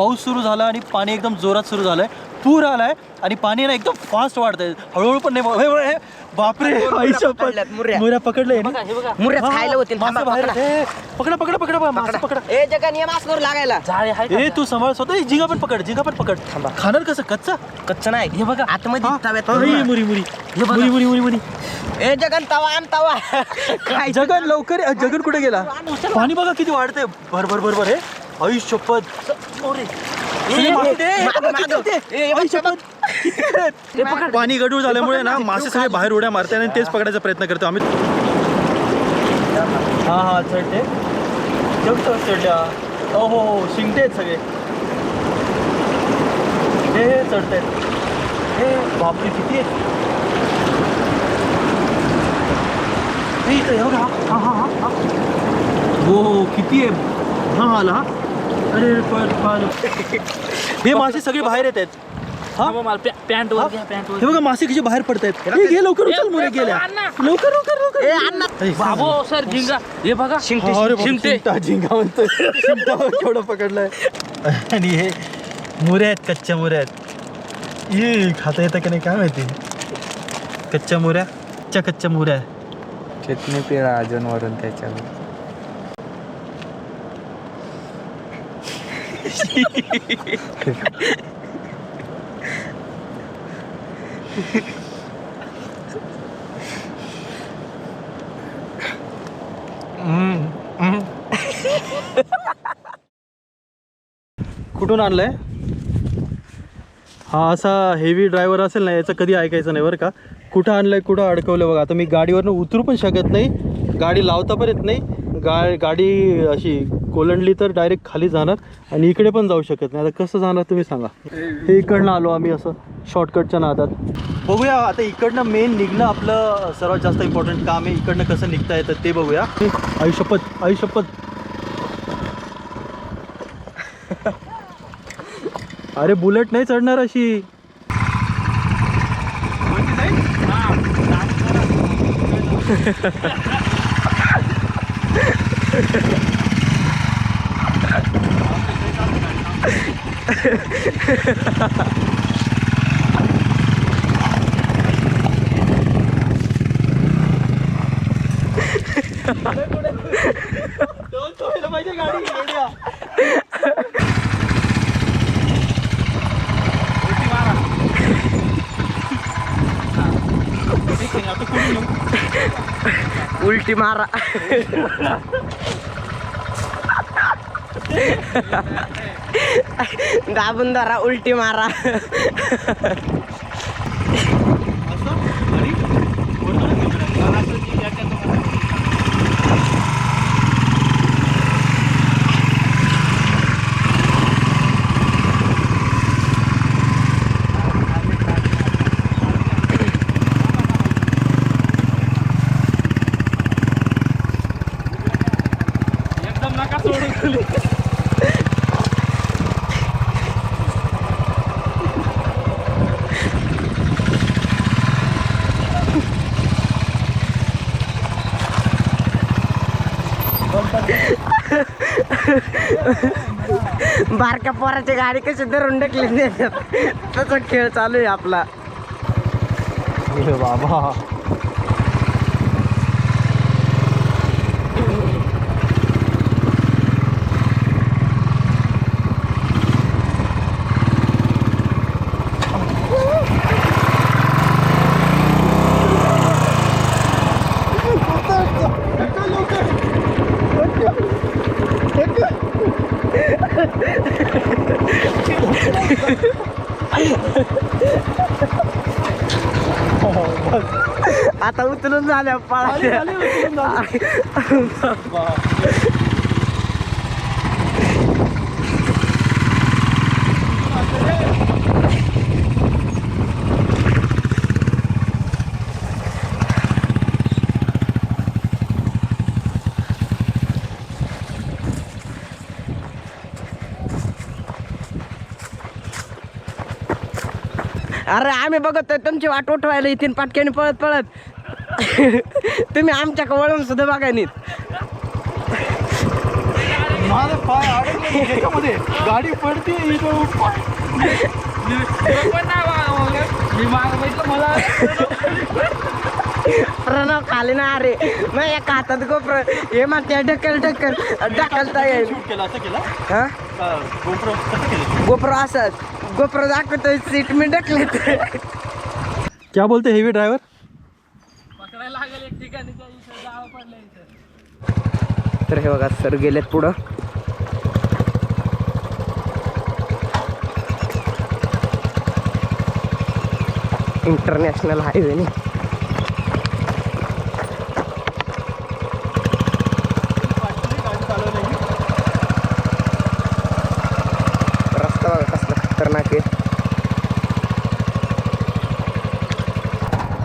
पाऊस सुरू झाला आणि पाणी एकदम जोरात सुरू झालंय, पूर आलाय आणि पाणी ना एकदम फास्ट वाढतंय, हळूहळू पण नाही. बापरे, मुऱ्या पकडले, मुऱ्या खायला होतील. पकडा पकडा पकडा मासे पकडा. ए जगन ये मास करू लागायला. ए तू सांभाळ स्वतः. झिंगा पण पकड. खाणार कसं? कच्चा नाही, हे बघा आतमध्ये तव्यात मुरी मुरी. ए जगन तवा जगन लवकर. जगन कुठे गेला? पाणी बघा किती वाढतंय. भर हे. आई शपथ. पाणी गढूळ झाल्यामुळे ना मासे सगळे बाहेर उड्या मारते आणि तेच पकडायचा प्रयत्न करतो आम्ही. हा चढते चढल्या. हो शिंगतेत सगळे. हे चढतायत. हे बापरे किती आहेत. हो किती आहे. हा आला. अरे हे मासे सगळे बाहेर येत आहेत. पॅन्ट वर हे बघा मासे कसे बाहेर पडतायत. हे लवकर उचल मुरे गेल्या. लवकर. बाबो सर झिंगा, हे बघा शिंगटे. झिंगा म्हणतोय. केवढं पकडलंय. आणि हे मुऱ्या आहेत, कच्च्या मुऱ्या आहेत. ये खाता येतं का नाही काय माहिती. कच्च्या मुऱ्या. चटणी पिळा अजून वरून त्याच्यावर. कुठून आणलंय? हा असा हेवी ड्रायव्हर असेल ना, याचं कधी ऐकायचं नाही बरं का. कुठं आणलंय, कुठं अडकवलं बघा. आता मी गाडीवरनं उतरू पण शकत नाही, गाडी लावता पण येत नाही. गाडी अशी कोलंडली तर डायरेक्ट खाली जाणार आणि इकडे पण जाऊ शकत नाही. आता कसं जाणार तुम्ही सांगा. हे इकडनं आलो आम्ही असं शॉर्टकटच्या नादात. बघूया आता इकडनं मेन निघणं आपलं सर्वात जास्त इम्पॉर्टंट काम आहे. इकडनं कसं निघता येतं ते बघूया. आयुष्यपत. अरे बुलेट नाही चढणार अशी. उलटी मारा. दाबून धरा, उलटी मारा. बारक्या पोराची गाडी कशी धरून ढकली देतात तसा खेळ चालू आहे आपला. बाबा आता उचलून झाल्या पळा. अरे आम्ही बघतोय तुमची वाट उठवायला इथून पाटक्याने पळत पळत. तुम्ही आमच्या वळून सुद्धा बघा नीट. माझे पाय अडकले त्याच्यामध्ये गाडी पडते इथं पण नाही बघा, मी मागं बघितलं मला प्रणव खाली ना अरे मग एका हातात गोप्र हे मग त्या ढकलता येईल शूट केलं असं केलं हा गोप्रो कसं केलं गोप्रो असंच गोप्रो दाखवतोय सीट मी ढकले क्या बोलते हेवी ड्रायव्हर पकडायला लागेल एक ठिकाणी त्या इथं जावं पडलं इथं. तर हे बघा सर गेलेत पुढं इंटरनॅशनल हायवे ने रस्ता बघा कसला खतरनाक आहे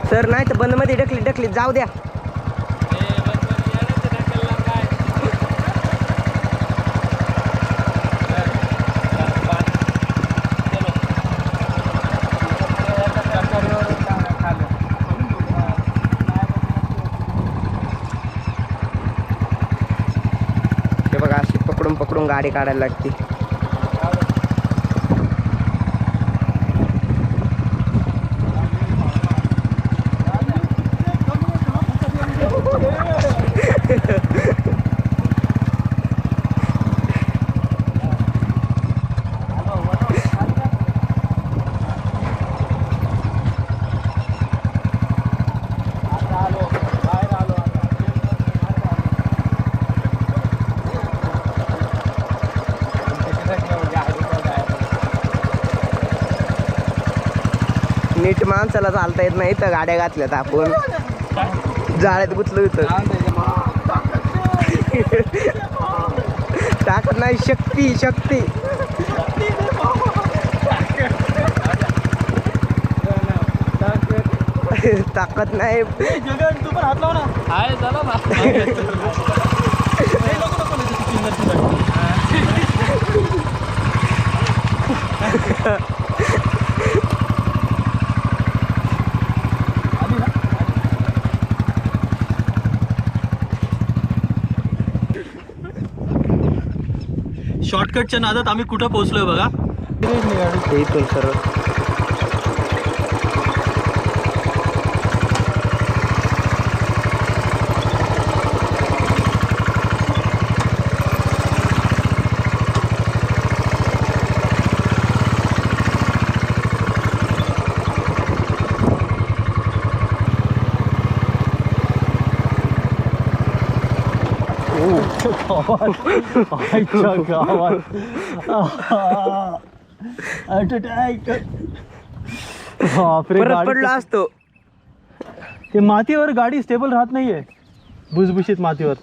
सर नाही तर बंद मध्ये ढकली जाऊ द्या हे बघा अशी पकडून गाडी काढायला लागते नीट माणसाला चालता येत नाही तर गाड्या घातल्यात आपण जाळ्यात गुतलो होतं ताकद नाही शक्ती ताकद नाही जगन तू पण हात लाव ना आहे चला ना शॉर्टकटच्या नादात आम्ही कुठं पोहोचलोय बघा इथून सर आईच्या गावात बापरे परत गाडी पडला असतो ते मातीवर गाडी स्टेबल राहत नाहीये भुसभुशीत मातीवर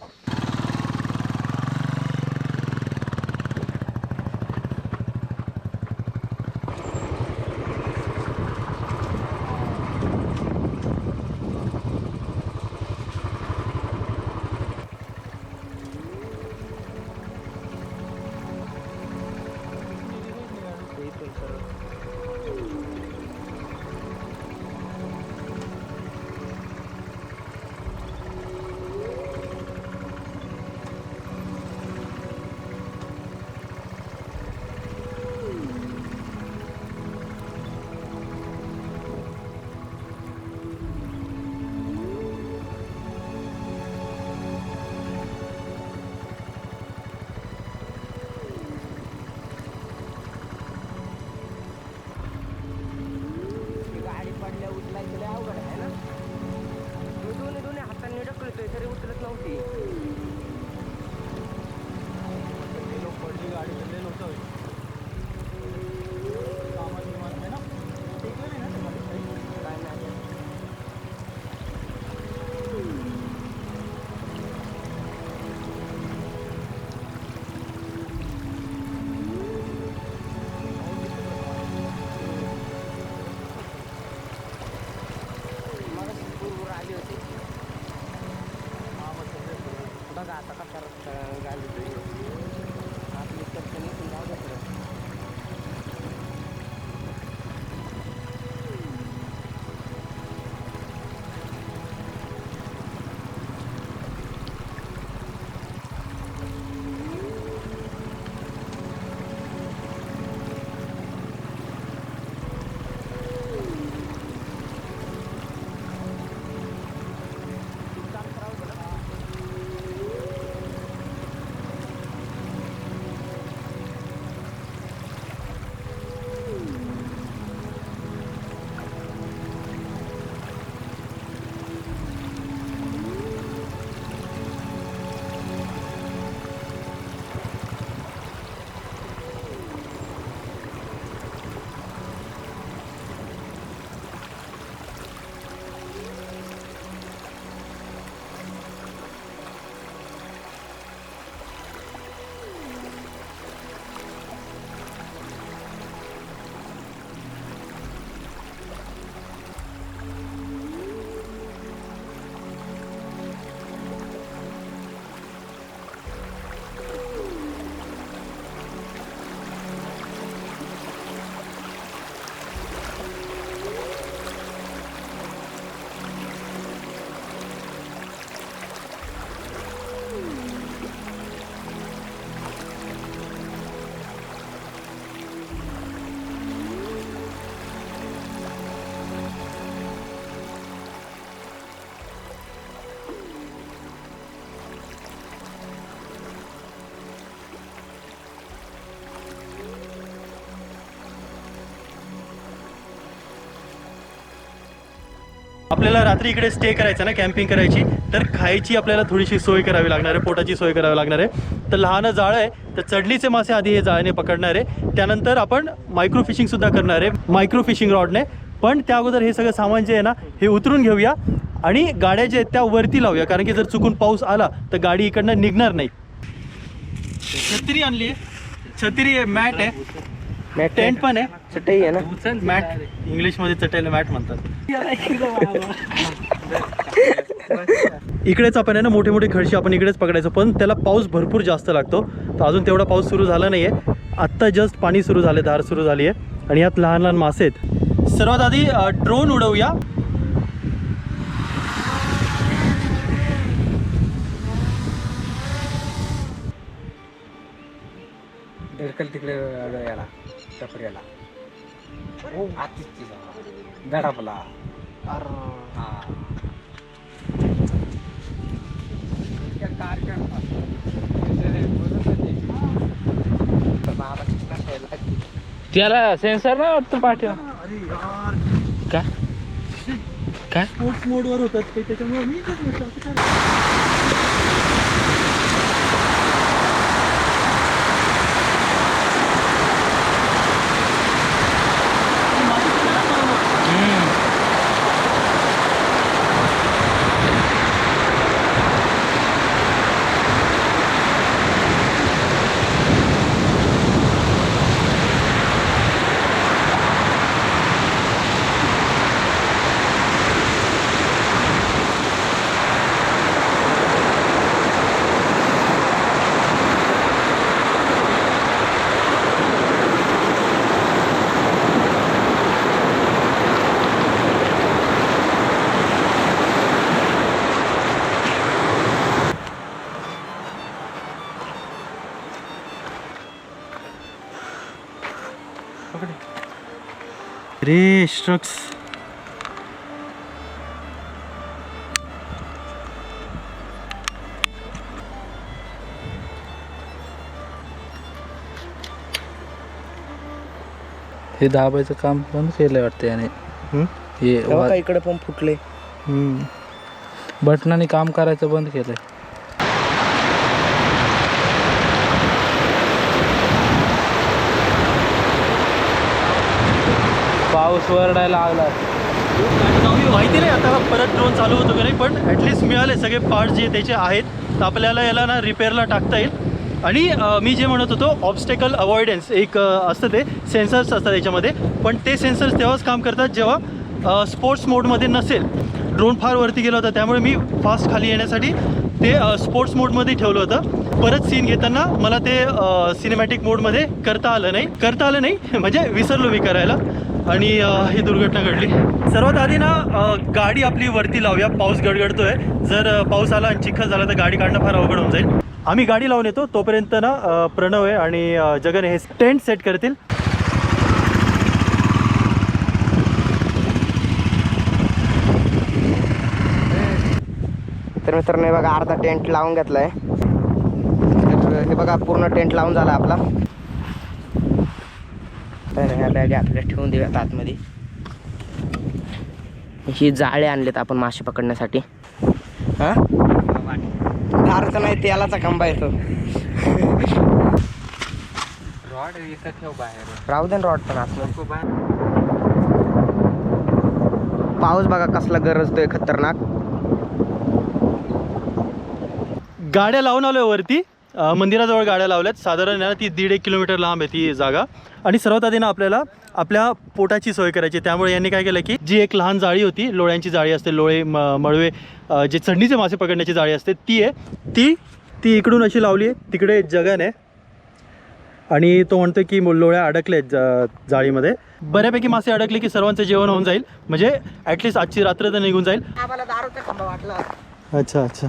आपल्याला रात्री इकडे स्टे करायचं ना, कॅम्पिंग करायची, तर खायची आपल्याला थोडीशी सोय करावी लागणार आहे, पोटाची सोय करावी लागणार आहे. तर लहान जाळं आहे, तर चढलीचे मासे आधी हे जाळ्याने पकडणार आहे, त्यानंतर आपण मायक्रो फिशिंगसुद्धा करणार आहे मायक्रो फिशिंग रॉडने. पण त्या अगोदर हे सगळं सामान जे आहे ना हे उतरून घेऊया आणि गाड्या जे आहेत त्या वरती लावूया, कारण की जर चुकून पाऊस आला तर गाडी इकडनं निघणार नाही. छत्री आणली आहे, छत्री आहे, मॅट आहे, टेंट पण आहे, चटई आहे ना, मॅट इंग्लिशमध्ये चटईला मॅट म्हणतात. इकडेच आपण आहे ना मोठे मोठे खडशी आपण इकडेच पकडायचो, पण त्याला पाऊस भरपूर जास्त लागतो. तर अजून तेवढा पाऊस सुरू झाला नाही आहे, आत्ता जस्ट पाणी सुरू झाले, धार सुरू झाली आहे आणि यात लहान लहान मासे आहेत. सर्वात आधी ड्रोन उडवूया. तिकडे याला टपऱ्याला दडापला. त्याला सेन्सर नाही वाटतं पाठीवर. अरे यार, काय काय स्पोर्ट्स मोडवर होतात ते, त्याच्यामुळे मी इथेच बसलो. असं काय? रे स्ट्रक्स. हे दाबायचं काम बंद केलंय वाटतं याने. हे तेव्हा इकडे पण फुटले. बटनाने काम करायचं बंद केलंय. पाऊस वरडायला लागला. माहिती नाही आता परत ड्रोन चालू होतो की नाही, पण ॲटलिस्ट मिळाले सगळे पार्ट्स जे त्याचे आहेत, तर आपल्याला याला ना रिपेअरला टाकता येईल. आणि मी जे म्हणत होतो ऑब्स्टेकल अवॉइडन्स एक असतं, ते सेन्सर्स असतात याच्यामध्ये, पण ते सेन्सर्स तेव्हाच काम करतात जेव्हा स्पोर्ट्स मोडमध्ये नसेल. ड्रोन फार वरती गेला होता, त्यामुळे मी फास्ट खाली येण्यासाठी ते स्पोर्ट्स मोडमध्ये ठेवलं होतं. परत सीन घेताना मला ते सिनेमॅटिक मोडमध्ये करता आलं नाही म्हणजे विसरलो मी करायला, आणि ही दुर्घटना घडली. सर्वात आधी ना गाडी आपली वरती लावूया, पाऊस गडगडतोय. जर पाऊस आला आणि चिखल झाला तर गाडी काढणं फार अवघड होऊन जाईल. आम्ही गाडी लावून येतो, तोपर्यंत ना प्रणव आहे आणि जगन हे टेंट सेट करतील. तर मित्रांनो हे बघा अर्धा टेंट लावून घेतलाय. तर हे बघा पूर्ण टेंट लावून झाला आपला. तर ह्या बॅग आपल्याला ठेवून देऊयात आतमध्ये. ही जाळे आणलेत आपण मासे पकडण्यासाठी. हा दारूचा नाही, तेलाचा खांबा येतो. रॉड इथं ठेव बाहेर. राहू दे रॉड पण आतमध्ये. पाऊस बघा कसला गरजतोय खतरनाक. गाड्या लावून आलोय वरती, मंदिराजवळ गाड्या लावल्यात. साधारण ना ती 1.5 किलोमीटर लांब आहे ती जागा. आणि सर्वात आधी ना आपल्याला आपल्या पोटाची सोय करायची. त्यामुळे यांनी काय केलं की जी एक लहान जाळी होती, लोळ्यांची जाळी असते, लोळे मळवे जे चढणीचे मासे पकडण्याची जाळी असते, ती आहे ती इकडून अशी लावली आहे. तिकडे जगन आहे आणि तो म्हणतो की लोळ्या अडकल्यात जाळीमध्ये. बऱ्यापैकी मासे अडकले की सर्वांचं जेवण होऊन जाईल, म्हणजे ॲटलिस्ट आजची रात्र तर निघून जाईल. आम्हाला दारूचा खांबा वाटला. अच्छा अच्छा,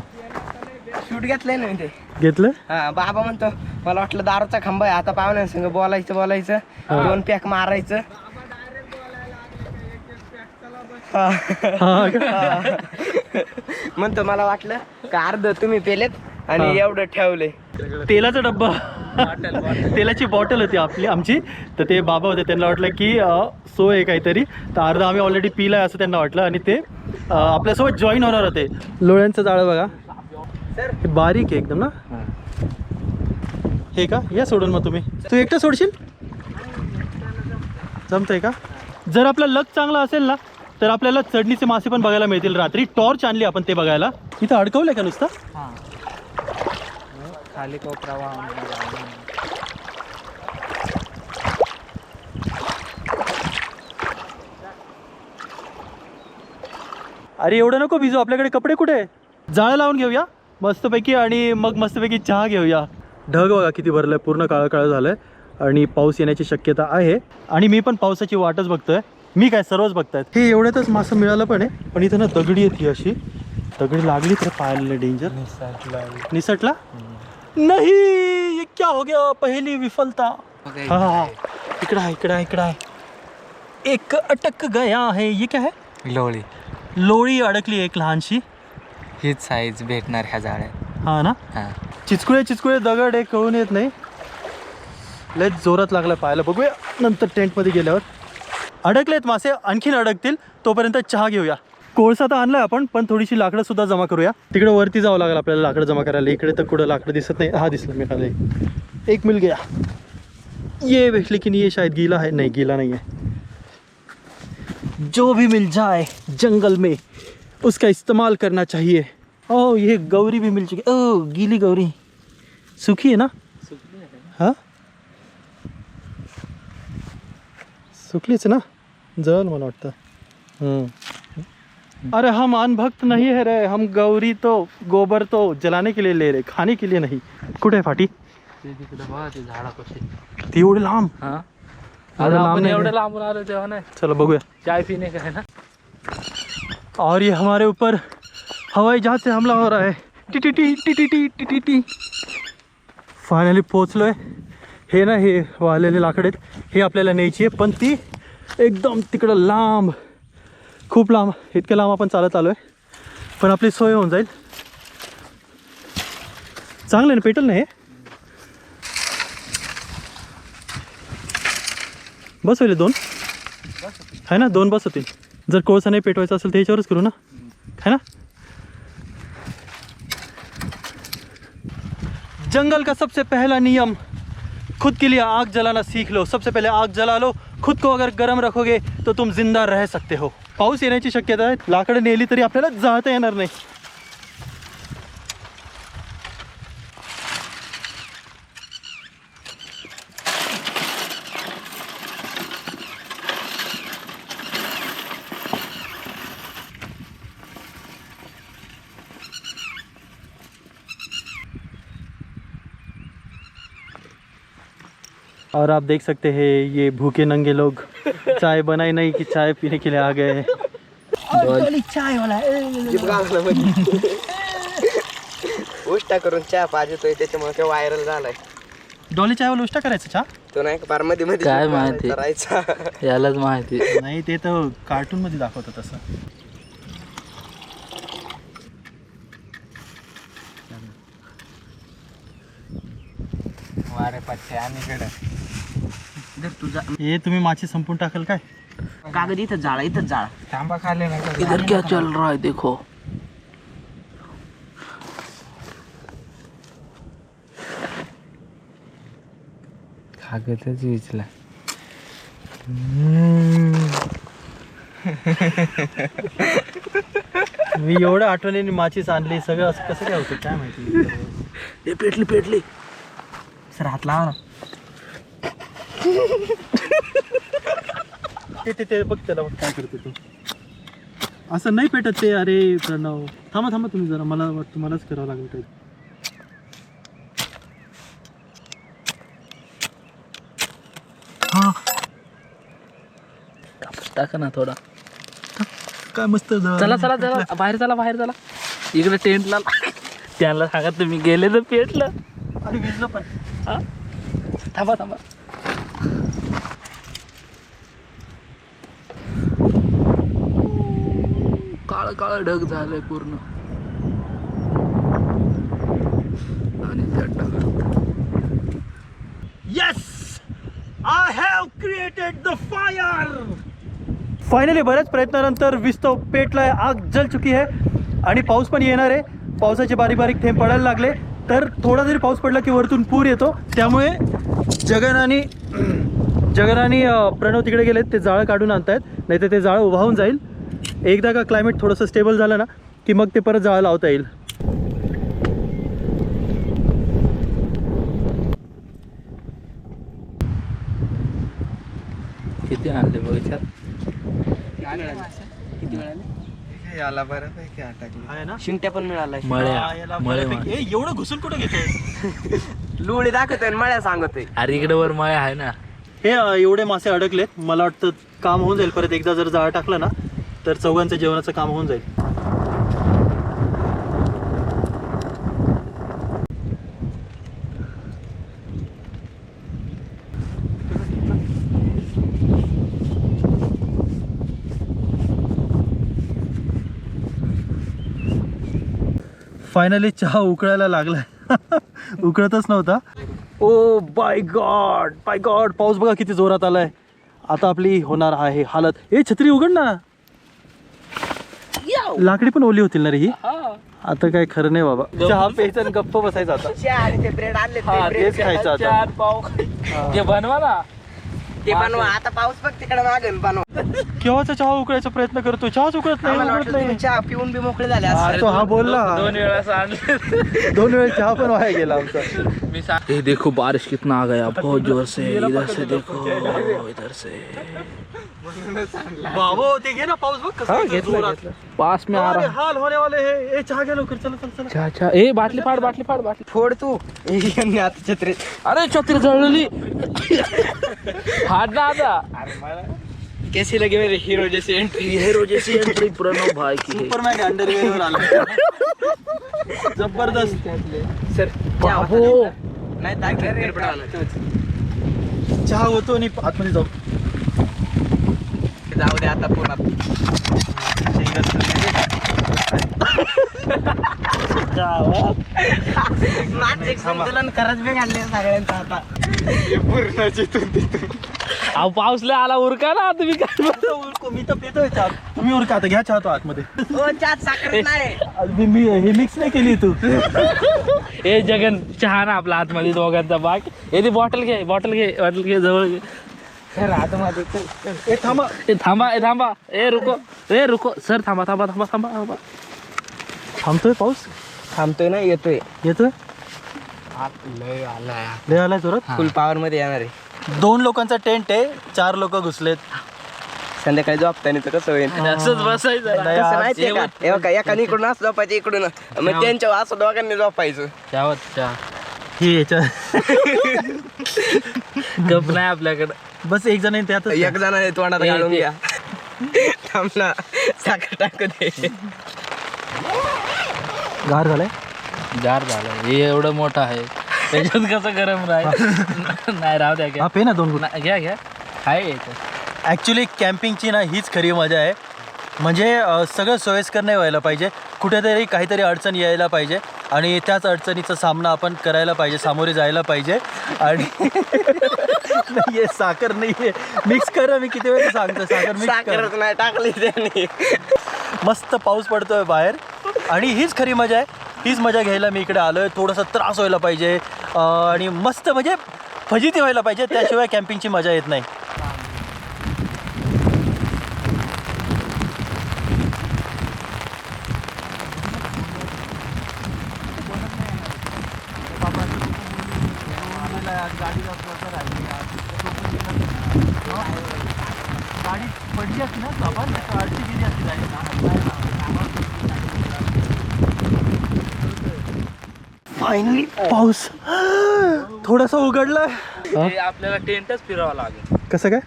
शूट घेतलंय ना ते. घेतलं. हा बाबा म्हणतो मला वाटलं दारूचा खांबा आहे, आता पाहुण्यांसंग बोलायचं 2 पॅक मारायचं. म्हणतो मला वाटलं का अर्ध तुम्ही पेलेत आणि एवढं ठेवले. तेलाचा डब्बा तेलाची बॉटल होती आमची. तर ते बाबा होते, त्यांना वाटलं की सोय आहे काहीतरी, तर अर्धा आम्ही ऑलरेडी पिला आहे असं त्यांना वाटलं आणि ते आपल्यासोबत जॉईन होणार होते. लोळ्यांचं जाळं बघा, हे बारीक आहे एकदम ना. हे का, या सोडून मग तुम्ही, तू एकटं सोडशील, जमतंय का? जर आपला लक चांगला असेल ना तर आपल्याला चढणीचे मासे पण बघायला मिळतील. रात्री टॉर्च आणली आपण ते बघायला. इथं अडकवलंय का नुसतं? खाली कोपरा वाहून अरे एवढं नको भिजू, आपल्याकडे कपडे कुठे आहे? जाळं लावून घेऊया मस्तपैकी आणि मग मस्तपैकी चहा घेऊया. ढग बघा किती भरलंय, पूर्ण काळं काळं झालंय आणि पाऊस येण्याची शक्यता आहे. आणि मी पण पावसाची वाटच बघतोय. मी काय, सर्वच बघतायत. हे एवढ्यातच मासं मिळालं पण आहे, पण इथं ना दगडी येते अशी, दगडी लागली तर पाहायला डेंजर. निसटला नाही, ये क्या हो गया, पहिली विफलता. हा हा, इकडं आहे इकडं आहे इकडं आहे. एक अटक गया है, ये क्या है? लोळी. लोळी अडकली एक लहानशी. हीच साईज भेटणार ह्या जाळ्यात. हा ना, हां चिचकुळे दगड एक कळून येत नाही. लय जोरात लागला पाहायला, बघूया नंतर टेंटमध्ये गेल्यावर. अडकलेत मासे, आणखीन अडकतील, तोपर्यंत चहा घेऊया. कोळसा तर आणलाय आपण, पण थोडीशी लाकडं सुद्धा जमा करूया. तिकडे वरती जावं लागेल आपल्याला लाकडं जमा करायला. इकडे तर कुठं लाकडं दिसत नाही. हा दिसलं मिळालं, एक मिल गया. ये भेटली की नहीं, ये शायद गीला है, नहीं गीला नहीं है. जो भी मिल जाए जंगल में उसका इस्तेमाल करना चाहिए. ओह ये गौरी भी मिल चुकी. ओह गीली गौरी, सूखी है ना? हाँ सुकलीच ना, जळल मला वाटतं. अरे हम अनभक्त नहीं है रे, हम गौरी तो गोबर तो जलाने के लिए ले रहे, खाने के लिए नहीं. कुठे आहे फाटी? ती एवढी लांब. एवढं लांबून आलो तेव्हा नाही. चलो बघूया. चाय पीने का है ना. और ये हमारे ऊपर हवाई जहाज से हमला हो रहा है. टी टी टी टी टी टी टी टी टी. फायनली पोचलोय. हे ना, हे वाळलेले लाकड आहेत, हे आपल्याला न्यायची आहे, पण ती एकदम तिकडं लांब, खूप लांब. इतक्या लांब आपण चालत आलो आहे, पण आपली सोय होऊन जाईल. चांगलं आहे ना, पेटल नाही बस होईल. 2 आहे ना, 2 बस होतील. जर कोळसा नाही पेटवायचा असेल तर ह्याच्यावरच करू ना, है ना. जंगल का सबसे पहला नियम, खुद के लिए आग जलाना सीख लो. सबसे पहले आग जला लो. खुद को अगर गर्म रखोगे तो तुम जिंदा रह सकते हो. पाऊस येण्याची शक्यता आहे. लाकडं नेली तरी आपल्याला जाळता येणार नाही. और आप देख सकते हैं ये भूखे नंगे लोग चाय बनाई नहीं कि चाय पीने के लिए आ गए हैं. चाय वाला उष्टा करून चहा पाजतोय, त्याच्यामुळे ते व्हायरल झालाय. डॉली चाय वाला उष्टा करायचा चहा? तो नाही का फार मध्ये मध्ये काय माहिती? करायचा. यालाच माहिती. नाही, ते तर कार्टून मध्ये दाखवतात तसं. वारे पट्टे आणि इकडं तुझा हे तुम्ही माशी संपून टाकाल काय? कागद इथं जाळा, इथं जाळा. थांबा खाली ना. इधर क्या चल रहा है देखो. कागदच विचला. मी एवढ्या आठवणीने माचीस आणली, सगळं असं कसं काय होतं काय माहिती. हे पेटली. सर हात लावा ना. ते बघ त्याला, बघ काय करतो तू. असं नाही पेटत ते. अरे प्रणव, थांबा तुम्ही जरा, मला वाटतं मलाच करावं लागेल काही. टाका ना थोडा. काय मस्त. चला बाहेर चला. इकडे टेंटला त्यांना सांगा तुम्ही गेले तर पेटलं. अरे विजलं पण. हा थांबा. काळ ढग झालंय पूर्ण. आणि त्या ढगात have created the fire. Finally बऱ्याच प्रयत्नानंतर विस्तव पेटलाय, आग जल चुकी आहे आणि पाऊस पण येणार आहे. पावसाचे बारीक बारीक थेंब पडायला लागले, तर थोडा जरी पाऊस पडला की वरतून पूर येतो. त्यामुळे जगन आणि प्रणव तिकडे गेलेत, ते जाळं काढून आणतायत, नाही तर ते जाळं वाहून जाईल. एकदा का क्लायमेट थोडंसं स्टेबल झालं ना की मग ते परत जाळं लावता येईल. किती आणले बघ. किती मिळाले? याला बऱ्यापैकी अटकली आहे ना शिंट्या पण मिळालाय. मळे एवढं घुसून कुठं घेतोय? लुळी दाखवतोय आणि मळ्या सांगतोय. अरे इकडे वर मळे आहे ना. हे एवढे मासे अडकलेत, मला वाटतं काम होऊन जाईल. परत एकदा जर जाळं टाकलं ना तर चौघांचं जेवणाचं काम होऊन जाईल. फायनली चहा उकळायला लागलाय. उकळतच नव्हता. ओ बाय गॉड पाऊस बघा किती जोरात आलाय. आता आपली होणार आहे हालत. छत्री उघड ना. लाकडी पण ओली होतील ना रे ही. आता काय खरं नाही बाबा. चहा प्यायचा आणि गप्प बसायचं आता. ते ब्रेड आणले तेच खायचं आता. चार पाव ते बनवा ना. ते बनवा. आता पाऊस बघ तिकडे मागेल बनवा. केव्हाचा चहा उकळायचा प्रयत्न करतो, चहाच उकळत नाही. आम्हाला उकळत वाटलं नाही. तुम्ही चहा पिऊन बी मोकळे झाले हा, असं. तो हा बोलला. 2 वेळा सांगले. 2 वेळ चहा पण वाया गेला आमचा. मी ये देखो बारिश कितना आ गया, बहुत जोर से. इधर से देखो, इधर से. बाबो ते घे ना, पाऊस बघ कसा जोरात. पास में आ अरे, रहा. हाल होने वाले है. चहा घ्या लवकर. चला चला चला. अच्छा अच्छा. ए बाटली फाड. फोड तू. यांनी आता छत्री. अरे छत्री जळली. फाड ना आता. कैसी लगे मेरे हीरो जैसी एंट्री. प्रणव भाई की. सुपरमॅन अंडरवेअर वर आला. जबरदस्त. सर बाबो. नाही ताकद चहा होतो आणि आतमध्ये जाऊ. जाऊ दे आता पुन्हा. मानसिक संतुलन खरंच बी घालले सगळ्यांचं आता. अहो पाऊसला आला उरका ना तुम्ही काय. मी तर पितोय चहा. तुम्ही उरका आता. घ्या चहा तो आतमध्ये. ओ चहात साखर नाही. मी हे मिक्स नाही केली तू. ए जगन चहा ना आपला आतमध्ये दोघांचा बाग. ती बॉटल घे जवळ घे. थांबा. ए रुको सर. थांबा. थांबतोय पाऊस. थांबतोय ना येतोय. येतोय. लय लय आलाय जोरात. फुल पॉवर मध्ये येणार आहे. 2 लोकांचा टेंट आहे, 4 लोक घुसलेत. संध्याकाळी झोपताना तर कसं होईल. असंच बसायचं. नाही, कसं आज माहितीये का? हे बघा, एकाने इकडून असं झोपायचं, इकडून मग त्यांच्या असं दोघांनी झोपायचं. चहा ही याच्या गप नाही आपल्याकडे. बस एक जण त्यात एक जणाने तोंडात ए, घालून ते- घ्या. थांबला साखर टाकू दे. गार झालाय. गार झालं. हे एवढं मोठं आहे, त्याच्यात कसं गरम राहील. नाही राहू द्या. हा पे ना 2 घ्या आहे याच्यात. ॲक्च्युली कॅम्पिंगची ना हीच खरी मजा आहे. म्हणजे सगळं सोयीस्कर नाही व्हायला पाहिजे. कुठेतरी काहीतरी अडचण यायला पाहिजे आणि त्याच अडचणीचा सामना आपण करायला पाहिजे, सामोरे जायला पाहिजे. आणि नाही आहे, साखर नाही आहे. मिक्स करा. मी किती वेळ सांगतो साखर मिक्स करा. साखरच नाही टाकली त्यांनी. मस्त पाऊस पडतोय बाहेर आणि हीच खरी मजा आहे. हीच मजा घ्यायला मी इकडे आलोय. थोडासा त्रास व्हायला पाहिजे आणि मस्त म्हणजे फजिती व्हायला पाहिजे, त्याशिवाय कॅम्पिंगची मजा येत नाही. गाडी पडली असती ना बाबा, अडची गेली असती फायनली पाऊस थोडासा उघडलाय. हे आपल्याला टेंटच फिरावं लागेल. कसं काय?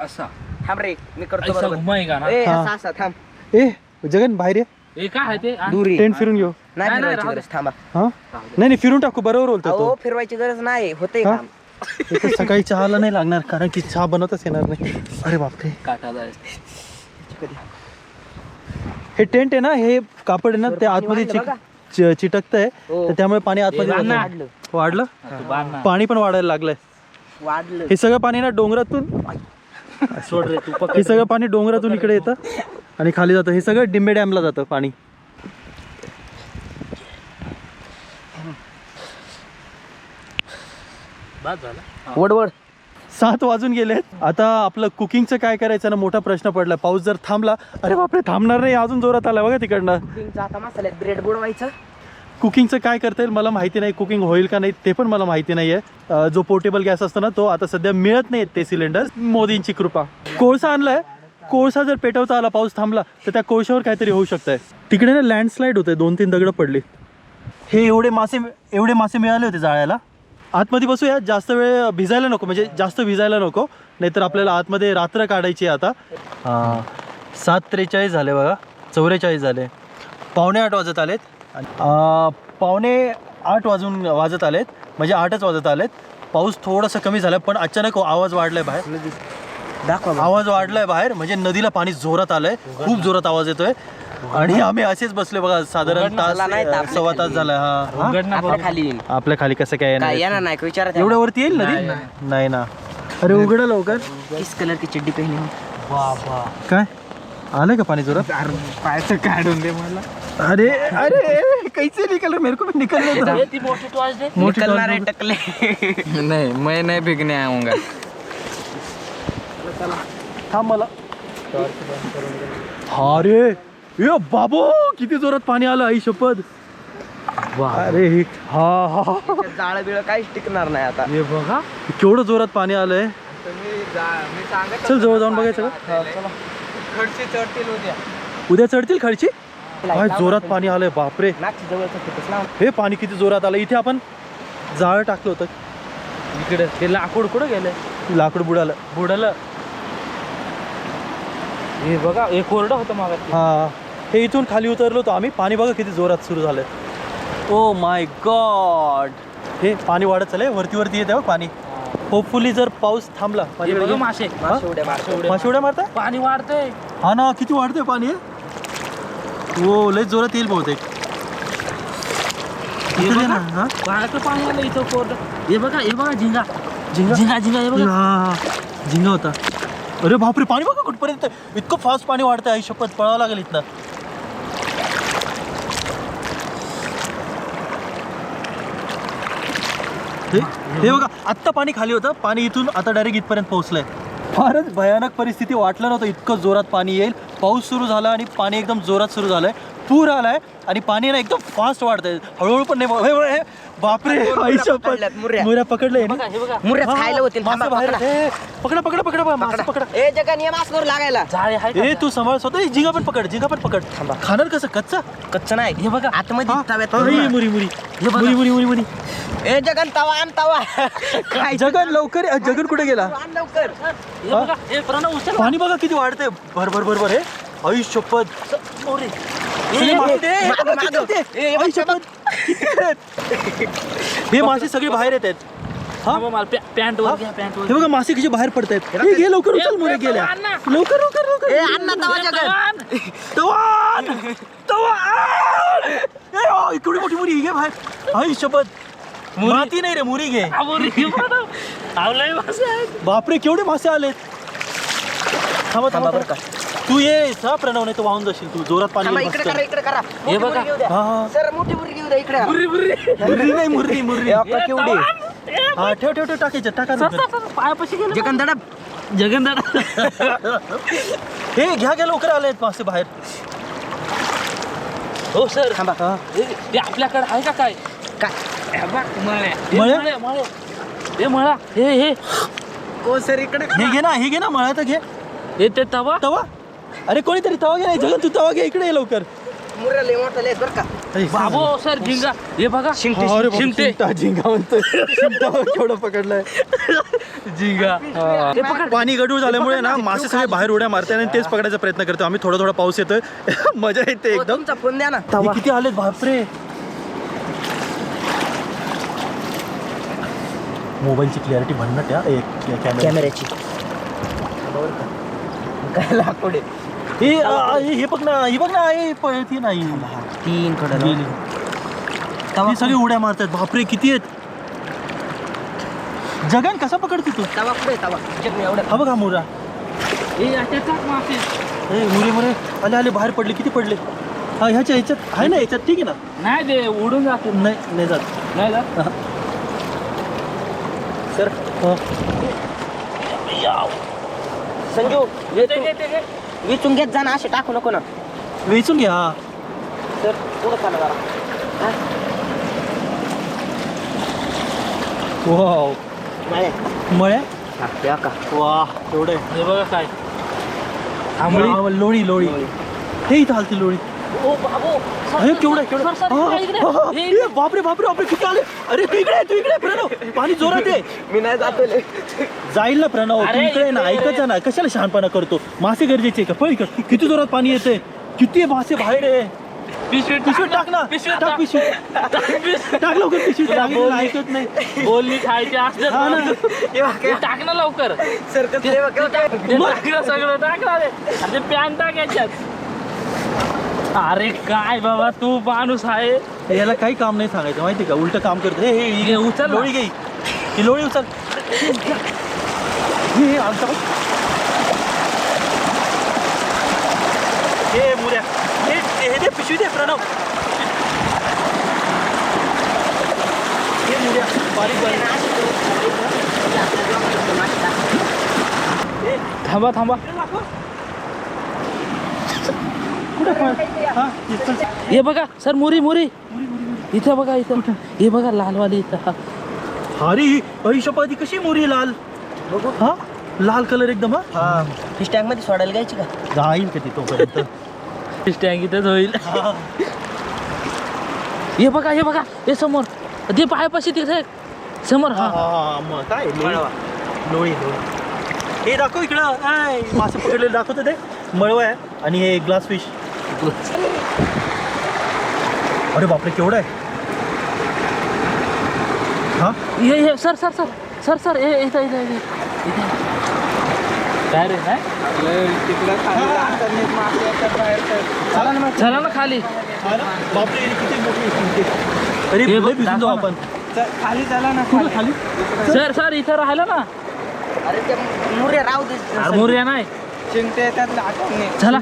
असा थांब रे, मी करतो ऐसा बरोबर. घुमाएगा ना. ए, हा. असा असा थांब. ए जगन बाहेर ये. हे काय आहे ते. दुरी टेंट फिरून घेऊ. नाही नाही, फिरवायची राहू गरज. थांबा. हा नाही फिरून टाकू. बरोबर बोलतो अहो तो. फिरवायची गरज नाही, होते हा? काम. इथं सकाळी चहाला नाही लागणार कारण की चहा बनवताच येणार नाही. अरे बापरे. काटा जायचं. हे टेंट आहे ना, हे कापड आहे ना, ते आतमध्ये चिटकत आहे, हो. तर त्यामुळे पाणी आतमध्ये हे जातं. वाढलं. वाढलं. तू बांध ना. पाणी पण वाढायला लागलंय. वाढलं. हे सगळं पाणी ना डोंगरातून सोड रे तू हे सगळं पाणी डोंगरातून इकडे येतं आणि खाली जातं. हे सगळं डिंबे डॅमला जातं पाणी. बाद झाला. वडवड 7 वाजून गेलेत. आता आपलं कुकिंगचं काय करायचं ना मोठा प्रश्न पडला. पाऊस जर थांबला, अरे बापरे थांबणार नाही, अजून जोरात आला बघा तिकडनं. आता मसाल्यात ब्रेड बुडवायचं. कुकिंगचं काय करता येईल मला माहिती नाही. कुकिंग होईल का नाही ते पण मला माहिती नाही आहे. जो पोर्टेबल गॅस असतो ना तो आता सध्या मिळत नाही ते सिलेंडर. मोदींची कृपा. कोळसा आणलाय. कोळसा जर पेटवता आला, पाऊस थांबला तर त्या कोळशावर काहीतरी होऊ शकतंय. तिकडे ना लँडस्लाईड होते, 2-3 दगडं पडली. हे एवढे मासे मिळाले होते जाळ्याला. आतमध्ये बसूया. जास्त वेळ भिजायला नको, म्हणजे जास्त भिजायला नको, नाहीतर आपल्याला आतमध्ये रात्र काढायची आहे आता. 7:43 झाले बघा, 44 झाले. 7:45 वाजत आलेत. 7:45 वाजत आलेत, म्हणजे 8च वाजत आलेत. पाऊस थोडासा कमी झाला, पण अचानक आवाज वाढलाय बाहेर. दाखवा. आवाज वाढलाय बाहेर, म्हणजे नदीला पाणी जोरात आलंय. खूप जोरात आवाज येतोय आणि आम्ही असेच बसले बघा. साधारण झाला नाही तर तास आपल्या सव्वा तास खाली. झालाय. हा आपल्या खाली येईन. आपल्या खाली कसं काय काय येणार? येणार नाही का विचारा. एवढ्या वरती येईल नदी? नाही ना. अरे उघडा लवकर. किस कलर की चड्डी पहनी हूं. बाबा काय आलंय का पाणी जोरात? पायचं काढून दे मला. अरे अरे कैसे निकल मेरे को भी निकलने ती मोठी टॉर्च दे. निकलणार आहे टकले. नहीं मैं नहीं भिगने आऊंगा. थांब मला. अरे ये बाबो किती जोरात पाणी आलं, आई शपथ. अरे हा जाळ बिळ काहीच टिकणार नाही आता. हे बघा केवढं जोरात पाणी आलंय. मी सांगत चल जवळ जाऊन बघायचं का? खडशी चढतील उद्या. उद्या चढतील खडची. काय जोरात पाणी आलंय बापरे. नागची जवळचं तिथंच लाव. हे पाणी किती जोरात आलं. इथे आपण जाळं टाकलं होतं, इकडे ते लाकूड कुठं गेलंय? लाकूड बुडालं. बुडालं. हे बघा हे कोरडं होतं मागा. हा हे इथून खाली उतरलो होतो आम्ही. पाणी बघा किती जोरात सुरू झालंय. Oh my God. हे पाणी वाढत चाललंय, वरती वरती येते पाणी. होपफुली जर पाऊस थांबला. हे बघा मासे. मासे उड्या मारताय. पाणी वाढतंय. हा ना किती वाढतंय पाणी. हो लय जोरात येईल बहुतेक. हे इकडे बघा. ना, हा? पाण्याचं पाणी आलं इथं कोरडं. हे बघा झिंगा झिंगा झिंगा झिंगा हे बघा. हा झिंगा होता. अरे बापरे पाणी बघा कुठपर्यंत. इतकं फास्ट पाणी वाढतंय, आई शपथ पळावं लागेल इथनं. हे बघा आत्ता पाणी खाली होतं, पाणी इथून आता डायरेक्ट इथपर्यंत पोहोचलंय. फारच भयानक परिस्थिती. वाटलं नव्हतं इतकं जोरात पाणी येईल. पाऊस सुरू झाला आणि पाणी एकदम जोरात सुरू झालंय. पूर आलाय आणि पाणी ना एकदम फास्ट वाढतंय, हळूहळू पण नाही. बापरे आई शपथ. मुऱ्या पकडले. बघा हे बघा. मुऱ्यात खायला होतील. मासे बाहेर. पकडा पकडा पकडा पकडा मासे पकडा. ए जगन ये मास्क वर लागायला. जाळे आहे का? ए तू सांभाळ स्वतः. झिंगा पण पकड, झिंगा पण पकड. खाणार कसं कच्चा? कच्चं नाही. हे बघा आतमध्ये तव्यात. मुरी मुरी मुरी मुरी मुरी मुरी. ए जगन तवा आण तवा. काय जगन लवकर. जगन कुठे गेला? आण लवकर. हे बघा. हे प्रणव उचल. पाणी बघा किती वाढतंय. भर भर भर भर. हे आई शपथ. मोरे. हे मासे ते. मागं, मागं. किती होते? आई शपथ. हे मासे सगळे बाहेर येत आहेत. हा मला पॅन्ट वर घ्या पॅन्ट वर. हे बघा मासे कसे बाहेर पडतायत. हे घे लवकर उचल. मुरे गेल्या. लवकर लवकर लवकर. ए अण्णा तवा जगन. तवान तवान. ए ओ, इकडे मोठी मुरी घे बाहेर. आई शपथ. माती नाही रे, मुरी घे. आवलंय मासे आहेत. बापरे केवढे मासे आलेत. थांबा थांबा बरं का. तू ये सा प्रणव, नाही तर वाहून जाशील तू. जोरात पाणी थांबा, येईल इकडे मस्त. करा इकडे करा. हे बघा. हा हा. सर मोठी मुलगी घेऊ द्या इकडे. मुर्री नाही मुर्री मुर्री. केवढी हा ठेव ठेव ठेव टाकायचं. टाका नंतर. पायापाशी गेलं. जगन दादा. जगन दादा. हे घ्या घ्या लवकर आलेत मासे बाहेर. हो सर. थांबा. हा. ते आपल्याकडे आहे का काय? काय हे बघ, मळे. हे मळे? मळे, मळे. हे मळा. हे ओ सर इकडे हे घे ना, हे घे ना. मळा तर घे. हे ते तवा. तवा. अरे कोणीतरी तवा घे. नाही जगन तू तवा घे. इकडे ये लवकर. मुऱ्या लय मोठा लय बरं का. बाबो सर झिंगा. हे बघा. अरे बापरे, शिंगटे. शिंगटा, झिंगा म्हणतोय. शिंगटा केवढं पकडलाय. झिंगा. ते पकड. पाणी गढूळ झाल्यामुळे ना मासे सगळे बाहेर उड्या मारताय आणि तेच पकडायचा प्रयत्न करतो आम्ही. थोडा थोडा पाऊस येतोय. मजा येते ओ, एकदम. तुमचा फोन द्या ना. हे किती आलेत बापरे. मोबाईलची क्लॅरिटी भन्नाट आहे. कॅमेऱ्याची. काय लाकडे. हे बघ ना, ही बघ ना. हे पळती नाही. 3 थोडं गेली. तवा हे सगळे उड्या मारतात. बापरे किती आहेत. जगन कसा पकडतो तू? तवा पुढे तवा एवढं हा बघा मुरा. हे याच्यात टाक मासे. ए मुरे मुरे आले आले बाहेर पडले. किती पडले? हा ह्याच्या ह्याच्यात आहे ना, ह्याच्यात ठीक आहे ना. नाही ते उडून जाते. नाही नाही जात. नाही जात. हा. सर हो. संजू येते येते घे. विचून घेत जा ना, असे टाकू नको ना. वेचून घ्या. हा. सर पुढं चालू जरा. वाव नाही मळ्या. हा, तेव्हा का वाह एवढं आहे. हे बघा काय. आंबळी लोणी लोणी. हे इथं आलती लोणी. ओ बाबू. अरे केवढं आहे, केवढं. सर, हा, इकडे. हा, हा. हे ए, बापरे बापरे बापरे किती आले. अरे तू इकडे प्रणव. पाणी जोरात आहे. मी नाही जातो. जाईल ना प्रणव. तू अरे, इकडे ना, इकडे. ऐकत जा ना. कशाला शहाणपणा करतो? मासे गरजेचे आहे का? पळ इकडं. किती जोरात पाणी येते. किती मासे बाहेर आहे. पिशवी पिशवीत टाक ना. पिशवीत टाक टाक. पिशवीत. टाक लवकर पिशवीत. तुला टाक, बोलली. ऐकत नाही. बोलली खायची असते. हा ना. ते टाक ना लवकर. सर ते टाक ना सगळं टाक ना रे. आणि ते पॅन टाक याच्यात. अरे काय बाबा तू माणूस आहे. याला काही काम नाही सांगायचं माहिती का? उलट काम करतो. हे हे हे उचल ना. लोळी घे. ही लोळी उचल. हे आमचा हे मुऱ्या. हे दे पिशवी दे प्रणव. हे मुऱ्या बारीक बारीक. थांबा थांबा. कुठे पण? हा इथं. हे बघा सर मुरी इथं बघा इथं. हे बघा लालवाली इथं. हा. अरे ही शपथ कशी मोरी लाल. हा लाल कलर एकदम. हा फिश टँक मध्ये सोडायला घ्यायची का? जाईल का ती तोपर्यंत. टँक इथंच होईल. हा. हे बघा हे समोर ते पायापाशी तिथे समोर. हा, हा हा, मग काय लोळी लोळी. हे दाखव इकडं. काय मासे पकडलेले दाखवतं ते. मळवा आहे आणि हे ग्लास फिश. अरे बापरे केवढं आहे. हा हे सर हे इथं काय रे नाही. तिकडं खाली जाताना मासे येतात बाहेर तर. चला ना खाली. बापरे हे किती मोठी. अरे हे बघ, भिजून जाऊ दाखव ना. आपण. खाली चला ना कुठं खाली. सर इथं राहिलं ना. अरे ते मुरे राहू दे. मोर्या नाही. चिंते येतात आठवणे. चला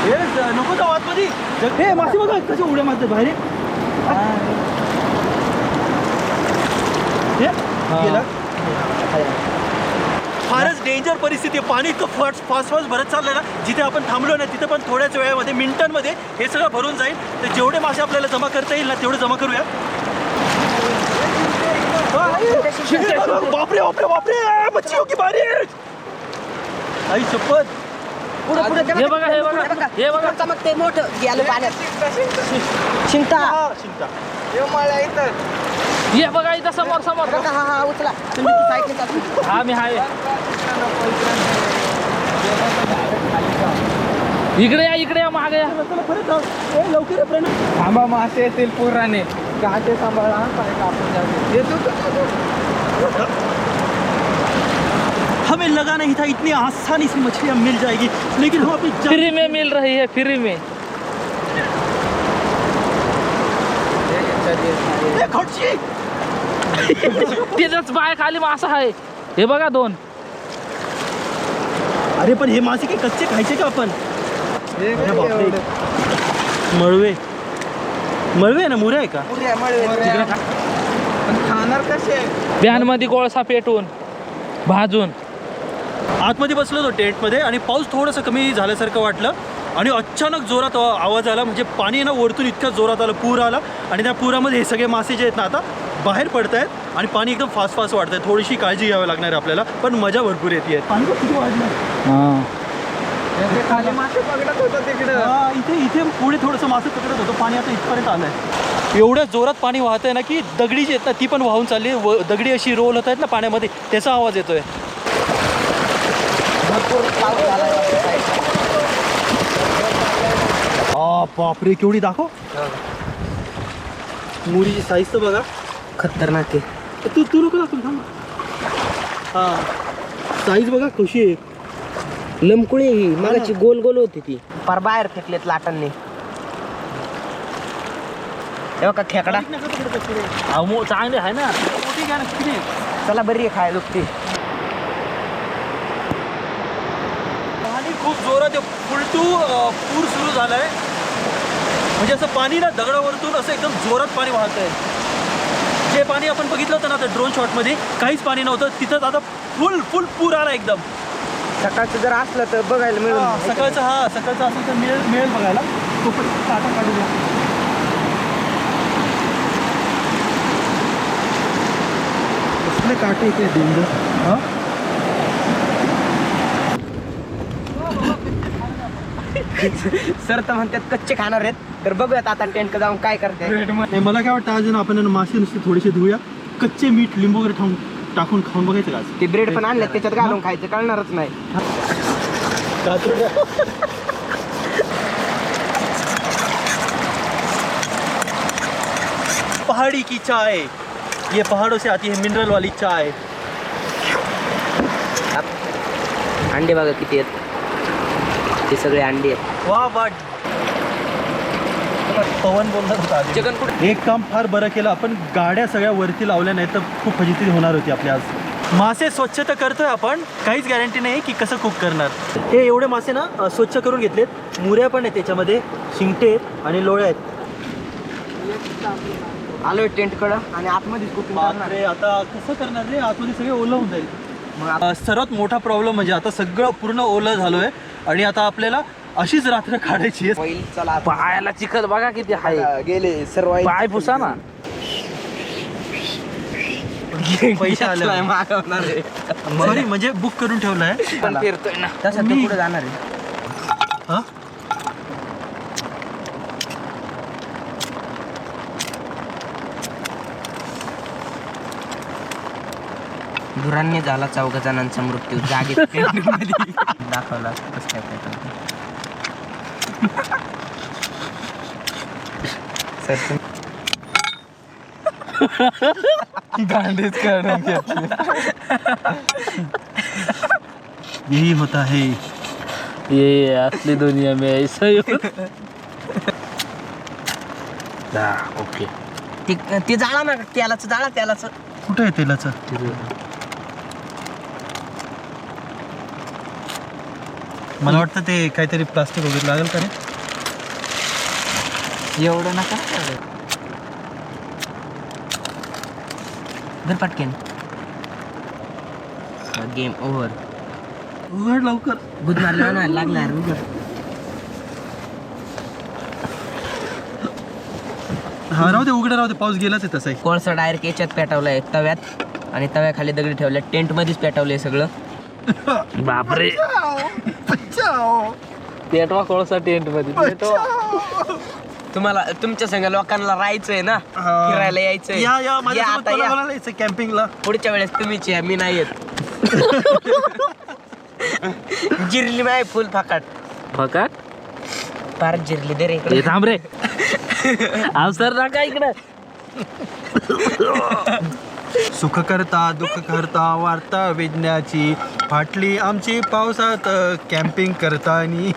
हे नको जाऊ आतमध्ये. हे मासे बघा कसे उड्या मारतात बाहेर. हे गेला. फारच डेंजर परिस्थिती आहे. पाणी इतकं फास्ट भरत चाललं ना. जिथे आपण थांबलो ना तिथे पण थोड्याच वेळामध्ये मिनिटांमध्ये हे सगळं भरून जाईल. तर जेवढे मासे आपल्याला जमा करता येईल ना तेवढे जमा करूया. बापरे बापरे बापरे मच्छी होगी बारी. आई शपथ. पुढे हे बघा चमकते मोठं गेलं पाण्यात. चिंता. हा, शिंका. ये मला इथं. हे बघा इथं समोर. बघा, हा उचला. तुम्ही ती साईडने चालू. हा मी आहे. इकडे या मागे या. चला परत जाऊ. ए, लवकर ये प्रणव. थांबा मासे येतील पुराने. काटे सांभाळा पाय कापून जाते. येतो. हमें लगा नहीं था इतनी आसानी से मछलियाँ मिल जाएगी, लेकिन हम अपनी फ्री में मिल रही है फ्री में. ए, खडशी. तिथंच बाय खाली मासा आहे. हे बघा 2. अरे पण हे मासे काही कच्चे खायचे का आपण? हे अरे काय बापरे. एवढं? मळवे ना मुरे आहे का? मोऱ्या. पण खाणार कसे? पॅन मध्ये कोळसा पेटवून भाजून. आतमध्ये बसलो होतो टेंटमध्ये आणि पाऊस थोडंसं कमी झाल्यासारखं वाटलं आणि अचानक जोरात आवाज आला. म्हणजे पाणी ना वरतून इतक्या जोरात आलं. पूर आला आणि त्या पुरामध्ये हे सगळे मासे जे आहेत ना आता बाहेर पडत आहेत आणि पाणी एकदम फास्ट वाढत आहे. थोडीशी काळजी घ्यावी लागणार आहे आपल्याला, पण मजा भरपूर येते. पाणी किती वाढलं. ते खाली मासे पकडत होतं तिकडं. इथे पुढे थोडंसं मासे पकडत होतं. पाणी आता इथपर्यंत आलं आहे. एवढ्या जोरात पाणी वाहत आहे ना की दगडी जी आहेत ना ती पण वाहून चालली. दगडी अशी रोल होत आहेत ना पाण्यामध्ये, त्याचा आवाज येतोय. बापरे केवढी दाखव. मुरीची साईज तर बघा. खतरनाक आहे. तू नको दाखव थांब. हा साईज बघा कशी आहे. लमकुळी ही मगाची गोल गोल होती ती पार बाहेर फेकलेत लाटांनी. हे बघा खेकडा. अहो चांगले आहे ना. चला बरी आहे खाय दुखती. पाणी खूप जोरात फुलटू पूर सुरू झालाय. म्हणजे असं पाणी ना दगडावरतून असं एकदम जोरात पाणी वाहत आहे. जे पाणी आपण बघितलं होतं ना आता ड्रोन शॉटमध्ये काहीच पाणी नव्हतं, तिथंच आता फुल फुल पूर आला एकदम. सकाळचं जर असलं तर बघायला मिळेल. सकाळचं सकाळचं असं तर मिळेल बघायला. तो पण काटा काढूया. कसले काटे इकडे डेंजर. हां सर तर म्हणतात कच्चे खाणार आहेत, तर बघूयात आता टेंट जाऊन काय करते. नाही, मला काय वाटतं आज ना आपण आहे ना मासे नुसते थोडेसे धुऊया, कच्चे मीठ लिंबू वगैरे टाकून खाऊन बघायचं का आज? ते ब्रेड पण आणले त्याच्यात घालून खायचं कळणारच नाही. पहाड़ी की चाय, ये पहाड़ों से आती है मिनरल वाली चाय. अंडे बघा किती आहेत, ते सगळे अंडे आहेत. वा वा. पवन बोलणार होता आधी. चिकन कुठे? एक काम फार बरं केलं आपण, गाड्या सगळ्या वरती लावल्या नाही तर खूप फजिती होणार होती आपल्या आज. मासे स्वच्छ तर करतोय आपण, काहीच गॅरंटी नाही की कसं कुक करणार. हे एवढे मासे ना स्वच्छ करून घेतलेत. मुऱ्या पण आहेत त्याच्यामध्ये, शिंगटे आहेत आणि लोळ्या आहेत. आलोय टेंट कडं आणि आतमध्ये कुकिंग करणार. बापरे, आता कसं करणार रे? आतमध्ये सगळे ओलं होऊन जाईल. मग सर्वात मोठा प्रॉब्लेम म्हणजे आता सगळं पूर्ण ओलं झालोय आणि आता आपल्याला अशीच रात्र काढायची आहे. होईल. चला पायाला चिखल बघा किती आहे. गेले सर्व पाय पुसा ना. पैसे आले मागवणार आहे. सॉरी, म्हणजे बुक करून ठेवलंय. पण फिरतोय ना तसं मी- पुढे जाणार आहे. हा? धुरांनी झाला 4 जणांचा मृत्यू जागेत दाखवला. कसं काय काय सर गांडीच काढून घेतली. यही होता है. ये असली दुनिया में ऐसा ही होता. ओके. ते जाळा ना त्यालाच जाळा त्यालाच. कुठं आहे तेलाचं? मला वाटतं ते काहीतरी प्लास्टिक वगैरे लागेल का रे? एवढं नका घर पटकेन. Game over. उघड लवकर. गुद मारला ना लागला उघड. हा राहू दे, उघडं राहू दे, पाऊस गेलाच आहे तसाही. कोळसा डायरेक्ट याच्यात पेटवलाय तव्यात आणि तव्याखाली दगडी ठेवल्या. टेंट मध्येच पेटवलंय सगळं. बापरे. पेटवा कोळसा टेंट मध्ये पेटवा. तुम्हाला तुमच्या संग लोकांना राहायचंय ना, फिरायला यायचंय. या या माझ्यासोबत आता या. कोणाला यायचं कॅम्पिंगला? पुढच्या वेळेस तुम्हीच या, मी नाही येत. जिरली माय फुल फाकाट फकाट. फार जिरली दे रे हे थांब रे. अवसर नका इकडे. सुख करता दुःख करता वार्ता विज्ञाची फाटली आमची पावसात कॅम्पिंग करतानी.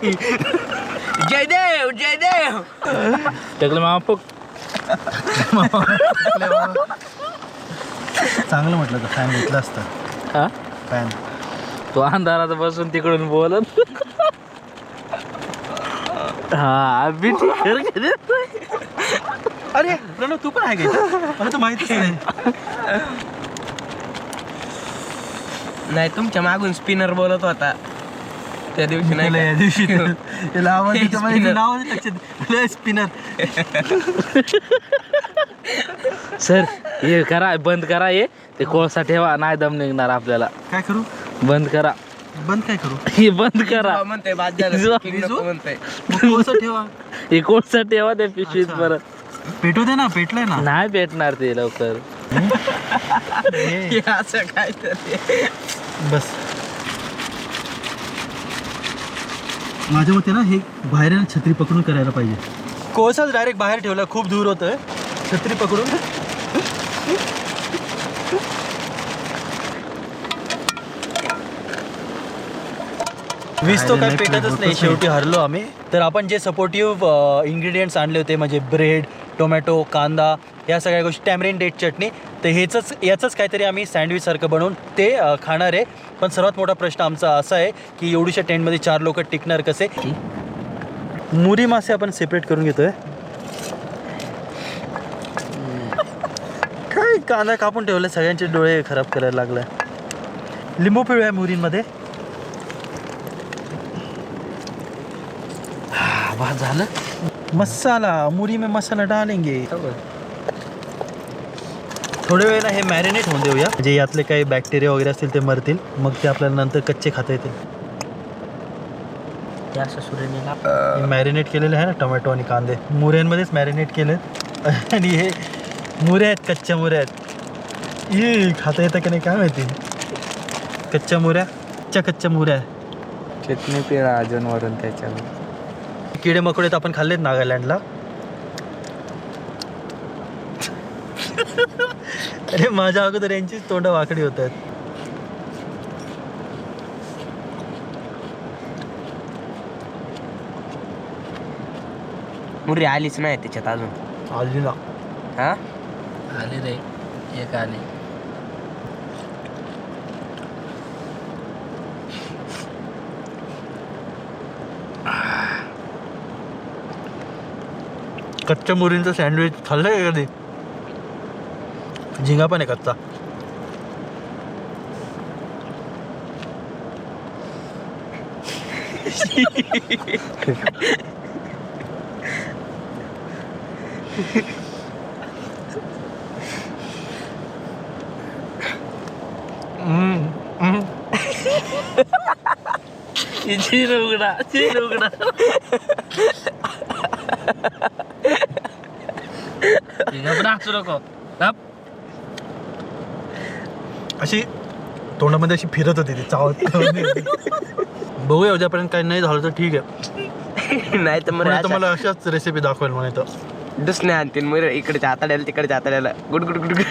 जयदेव जयदेव. टकले मामा पक. चांगलं म्हटलं तर फॅन घेतलं असतं. हा, फॅन. तो अंधारात बसून तिकडून बोलत. हा बी ठीक. अरे प्रणव, तू पण आहे का? मला तर माहितीच नाही. नाही तुमच्या मागून स्पिनर बोलत होता त्या दिवशी. नाही या दिवशी त्याला आवाज येतो, मला Spinner. नाव नाही लक्षात. स्पिनर. सर हे करा, बंद करा. हे ते कोळसा ठेवा, नाही दम निघणार आपल्याला. काय करू? बंद करा. बंद काय करू? हे बंद करा. म्हणतोय बाद झालं. विजू. King नको म्हणतोय. मग कोळसा ठेवा. हे कोळसा ठेवा त्या पिशवीत अच्छा. परत. पेटू दे ना, पेटलंय ना. नाही भेटणार ते लवकर. हे असं काय तरी. बस. माझ्या मते ना हे बाहेर आहे ना छत्री पकडून करायला पाहिजे. कोळसाच डायरेक्ट बाहेर ठेवला, खूप दूर होतोय. छत्री पकडून. वीस तो काही पेटतच नाही, शेवटी हरलो आम्ही. तर आपण जे सपोर्टिव्ह इन्ग्रेडियंट्स आणले होते म्हणजे ब्रेड, टोमॅटो, कांदा, या सगळ्या गोष्टी, टॅमरिन डेट चटणी, तर याचंच काहीतरी आम्ही सँडविचसारखं बनवून ते खाणार आहे. पण सर्वात मोठा प्रश्न आमचा असा आहे की एवढीशा टेंटमध्ये 4 लोक टिकणार कसे. मुरी मासे आपण सेपरेट करून घेतोय. काय कांदा कापून ठेवले, सगळ्यांचे डोळे खराब करायला लागलाय. लिंबू पिळूया मुरींमध्ये. वाह झालं. मसाला, मुरी में मसाला डालेंगे. थोड्या वेळेला हे मॅरिनेट होऊन देऊया, म्हणजे यातले काही बॅक्टेरिया वगैरे असतील ते मरतील, मग ते आपल्याला नंतर कच्चे खाता येतील. मॅरिनेट केलेले आहे ना टोमॅटो आणि कांदे, मुऱ्यांमध्येच मॅरिनेट केले. आणि हे मुऱ्या आहेत, कच्च्या मुऱ्या आहेत. ये खाता येतं की नाही काय माहिती. कच्च्या मुऱ्या, कच्च्या मुऱ्या. चटणी पिळा अजून वरून त्याच्यावर. किडे मकोडे तर आपण खाल्लेत नागालँडला. अरे माझ्या अगोदर यांचीच तोंड वाकडी होत आहेत. मुरी आलीच नाही त्याच्यात अजून. आली ना. हा आली रे, एक आली. कच्च्या मुरींचं सँडविच खाल्लं का कधी? झिंगा पण आहे कच्चा. चिरुगडा. असू नको. अशी तोंडामध्ये अशी फिरत होती ती चावत. बघूया उद्यापर्यंत काही नाही झालं तर ठीक आहे. नाही तर पुन्हा मग तुम्हाला अशाच रेसिपी दाखवेल म्हणे. तर दुसरे आणतील मग इकडच्या हाताड्याला तिकडच्या हाताड्याला गुड गुड गुड गुड.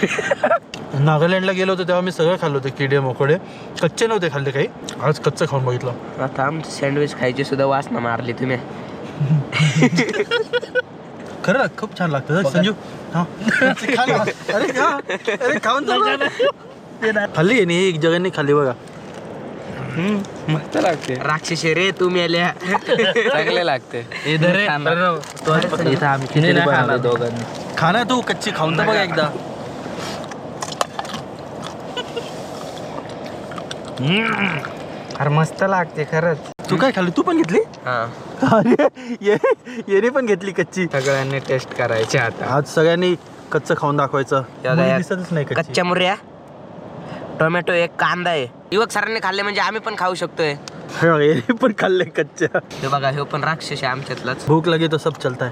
नागालँडला गेलो होतो तेव्हा मी सगळं खाल्लं होतं, किडे मकोडे. कच्चे नव्हते खाल्ले काही, आज कच्चं खाऊन बघितलं. आता आमचं सँडविच खायची सुद्धा वासना मारली तुम्ही. खरं ना, खूप छान लागतं संजू. हा खा ना. अरे खा. अरे खाऊन खाल्ली आहे नाही, एक जगांनी खाल्ली बघा. मस्त लागते. राक्षसी रे तुम्ही आल्या. चांगले लागते. इथं आम्ही किती बनवले दोघांनी. खा ना तू, कच्ची खाऊन तर बघा एकदा. अरे मस्त लागते खरंच. तू काय खाल्ली? तू पण घेतली? हा अरे येणे पण घेतली कच्ची. सगळ्यांनी टेस्ट करायचे आता. आज सगळ्यांनी कच्चं खाऊन दाखवायचं. मुली दिसतच नाही कच्ची. कच्च्या मुर्या, टोमॅटो, एक कांदा आहे. युवक सरांनी खाल्ले म्हणजे आम्ही पण खाऊ शकतोय. येणे पण खाल्ले कच्च्या. हे बघा, हे पण राक्षस आहे आमच्यातलाच. भूक लगे तो सब चलता है.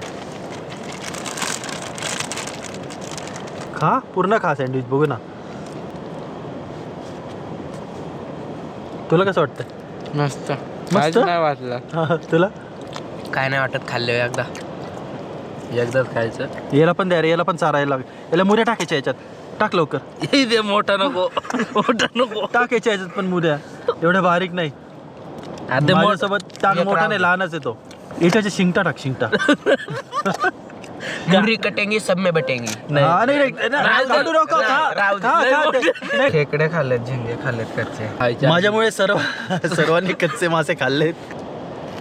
खा पूर्ण खा सँडविच, बघू ना. तुला कसं वाटतं? मस्त. मस्त? नाही वाटलं. हा, तुला? काय नाही वाटत, खाल्ले एकदा. एकदाच खायचं. याला पण द्या रे, याला पण चारायला लागेल. याला मुऱ्या टाकायच्या याच्यात. टाक लवकर. दे मोठा नको. मोठा नको. टाकायच्या याच्यात पण मुऱ्या, एवढ्या बारीक नाही. माझ्यासोबत टाक मोठा नाही, लहानच येतो. इटाच्या शिंगटा टाक, शिंगटा. मुरी कटेंगी सब में बटेंगी. हा, नाही, काढू नको. नाही. खेकडे खाल्लेत, झिंगे खाल्लेत कच्चे. माझ्यामुळे सर्वांनी कच्चे मासे खाल्लेत.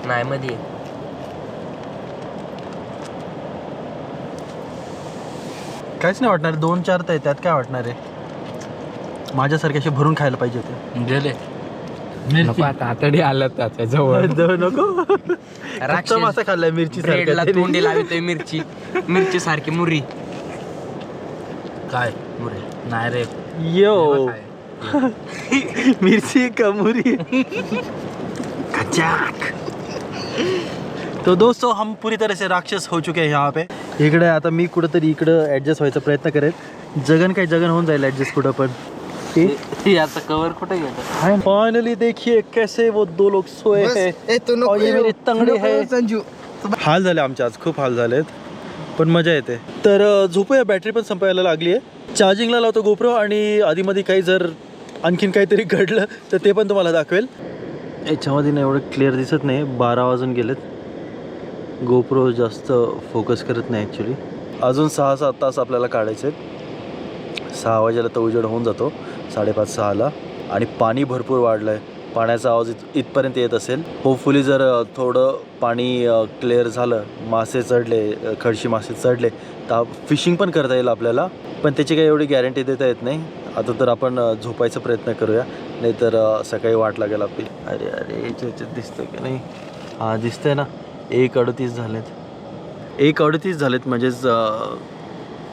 नाही मध्ये काहीच नाही वाटणार. 2-4 तर त्यात काय वाटणार आहे. माझ्यासारखे असे भरून खायला पाहिजे होते. गेले. नको आता आतडी आलं त्याच्या जवळ. नको. कच्चा राक्षस मासा खाल्लाय मिरची ब्रेडला तोंडी लावतोय मिरची. मिरची सारखी मुरी. काय मुरे? नाही रे. यो मिर्ची कमूरी. खचाक. तो दोस्तों, हम पूरी तरह से राक्षस हो चुके हैं यहाँ पे. इकडे आता मी कुठंतरी इकडं ॲडजस्ट व्हायचा प्रयत्न करेन. जगन होऊन जाईल ॲडजस्ट कुठं पण. याचा कवर कुठे गेलं? फाइनली देखिए कैसे वो 2 लोग सोए हैं और ये मेरे तंगडे हैं. संजू हाल झाले आमचे आज, खूप हाल झालेत, पण मजा येते. तर झोपूया. बॅटरी पण संपायला लागली आहे. चार्जिंगला लावतो गोप्रो आणि आधीमध्ये काही जर आणखीन काहीतरी घडलं तर ते पण तुम्हाला दाखवेल. याच्यामध्ये ना एवढं क्लिअर दिसत नाही. 12 वाजून गेलेत. गोप्रो जास्त फोकस करत नाही ॲक्च्युली. अजून 6-7 तास आपल्याला काढायचे आहेत. 6 वाजेला तर उजेड होऊन जातो, 5:30-6ला. आणि पाणी भरपूर वाढलं आहे. पाण्याचा आवाज इथपर्यंत येत असेल. होपफुली जर थोडं पाणी क्लिअर झालं, मासे चढले, खडशी मासे चढले, तर फिशिंग पण करता येईल आपल्याला. पण त्याची काही एवढी गॅरंटी देता येत नाही. आता तर आपण झोपायचा प्रयत्न करूया, नाहीतर सकाळी वाट लागेल आपली. अरे अरे याच्यात दिसतं की नाही? हां दिसतंय ना. 1:38 झालेत. 1:38 झालेत म्हणजेच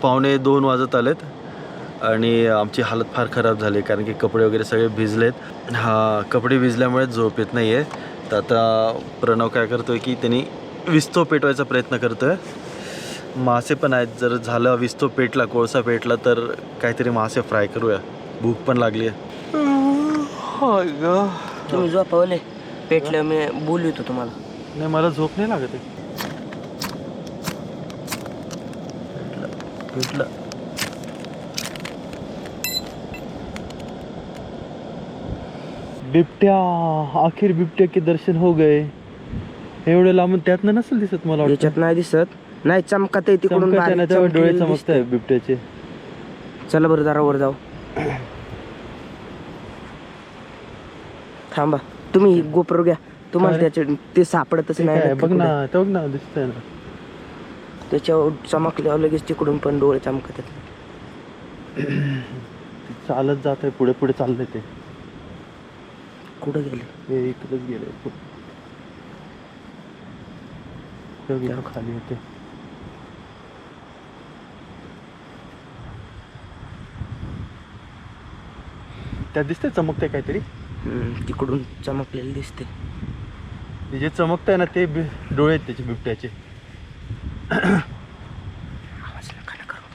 1:45 वाजत आलेत. आणि आमची हालत फार खराब झाली कारण की कपडे वगैरे सगळे भिजलेत. कपडे भिजल्यामुळे झोप येत नाही आहे. तर आता प्रणव काय करतो आहे की त्यांनी विस्तो पेटवायचा प्रयत्न करतो आहे. मासे पण आहेत. जर झालं विस्तो पेटला, कोळसा पेटला तर काहीतरी मासे फ्राय करूया. भूक पण लागली आहे. तुम्ही झोपवले पेटलं, मी बोलवतो तुम्हाला. नाही मला झोप नाही लागत आहे. पेटलं. बिबट्या, आखिर बिबट्या के दर्शन हो गए. एवढं लांबून त्यातनं नसेल दिसत मला वाटतं. याच्यात नाही दिसत. नाही चमकत आहे तिकडून चमकायचं नाही, बारीक तेव्हा डोळे चमकलेलं चमकत आहे बिबट्याचे. दिसतंय. चला बरं जरा वर जाऊ. थांबा तुम्ही गोप्रो घ्या. तुम्हाला काय? त्याचे ते सापडतच ते नाही काय? नक्की बघ ना, कुठे. ते बघ ना, दिसतंय ना. त्याच्यावर चमकल्यावर लगेच तिकडून पण डोळे चमकतात. चालत जात आहे, पुढे पुढे चाललंय ते. कुठं गेले? हे इकडंच गेले. खाली होते. त्यात दिसतंय चमकतंय काहीतरी. तिकडून चमकलेलं दिसते. जे चमकतंय ना ते डोळे आहेत त्याचे बिबट्याचे. आवाज नका ना करू.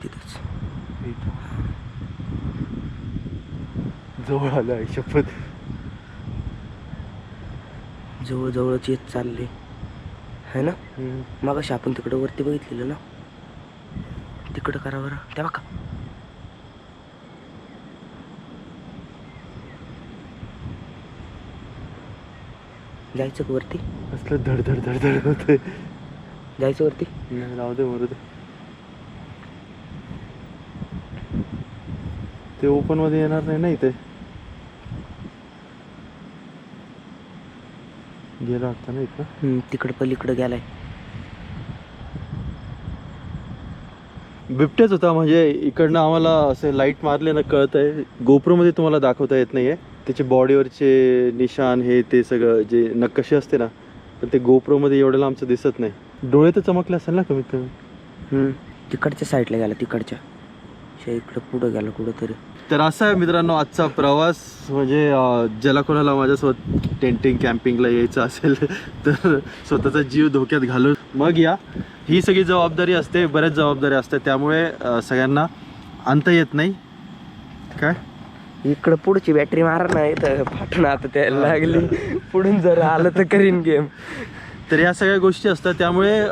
तिथंच जवळ आलं आहे शपथ. जवळजवळच येत चालले है ना. मगाशी आपण तिकडं वरती बघितलेलं ना, तिकडं करा बरं. त्या बघा जायचं का वरती? असलं धडधड धडधड होते. जायचं वरती. राहू दे मरू दे. ते ओपन मध्ये येणार नाही ना इथे. गेला वाटतं ना इथं. तिकडं पलीकडं गेलाय. बिबट्याच होता. म्हणजे इकडनं आम्हाला असे लाईट मारले ना कळत आहे. गोप्रोमध्ये तुम्हाला दाखवता येत नाहीये त्याचे बॉडीवरचे निशाण, हे ते सगळं जे नकाशे असते ना, पण ते गोप्रोमध्ये एवढं आमचं दिसत नाही. डोळे तर चमकले असेल ना कमीत कमी. तिकडच्या साईडला गेला, तिकडच्या इकडं पुढं गेला कुठंतरी. तर असा आहे मित्रांनो आजचा प्रवास. म्हणजे ज्याला कोणाला माझ्यासोबत टेंटिंग कॅम्पिंगला यायचं असेल तर स्वतःचा जीव धोक्यात घालून मग या. ही सगळी जबाबदारी असते, बऱ्याच जबाबदारी असते, त्यामुळे सगळ्यांना आणता येत नाही. काय इकडं पुढची बॅटरी मारा ना, इथं फाटणं आता त्याला लागली. पुढून जर आलं तर करीन गेम. तर या सगळ्या गोष्टी असतात, त्यामुळे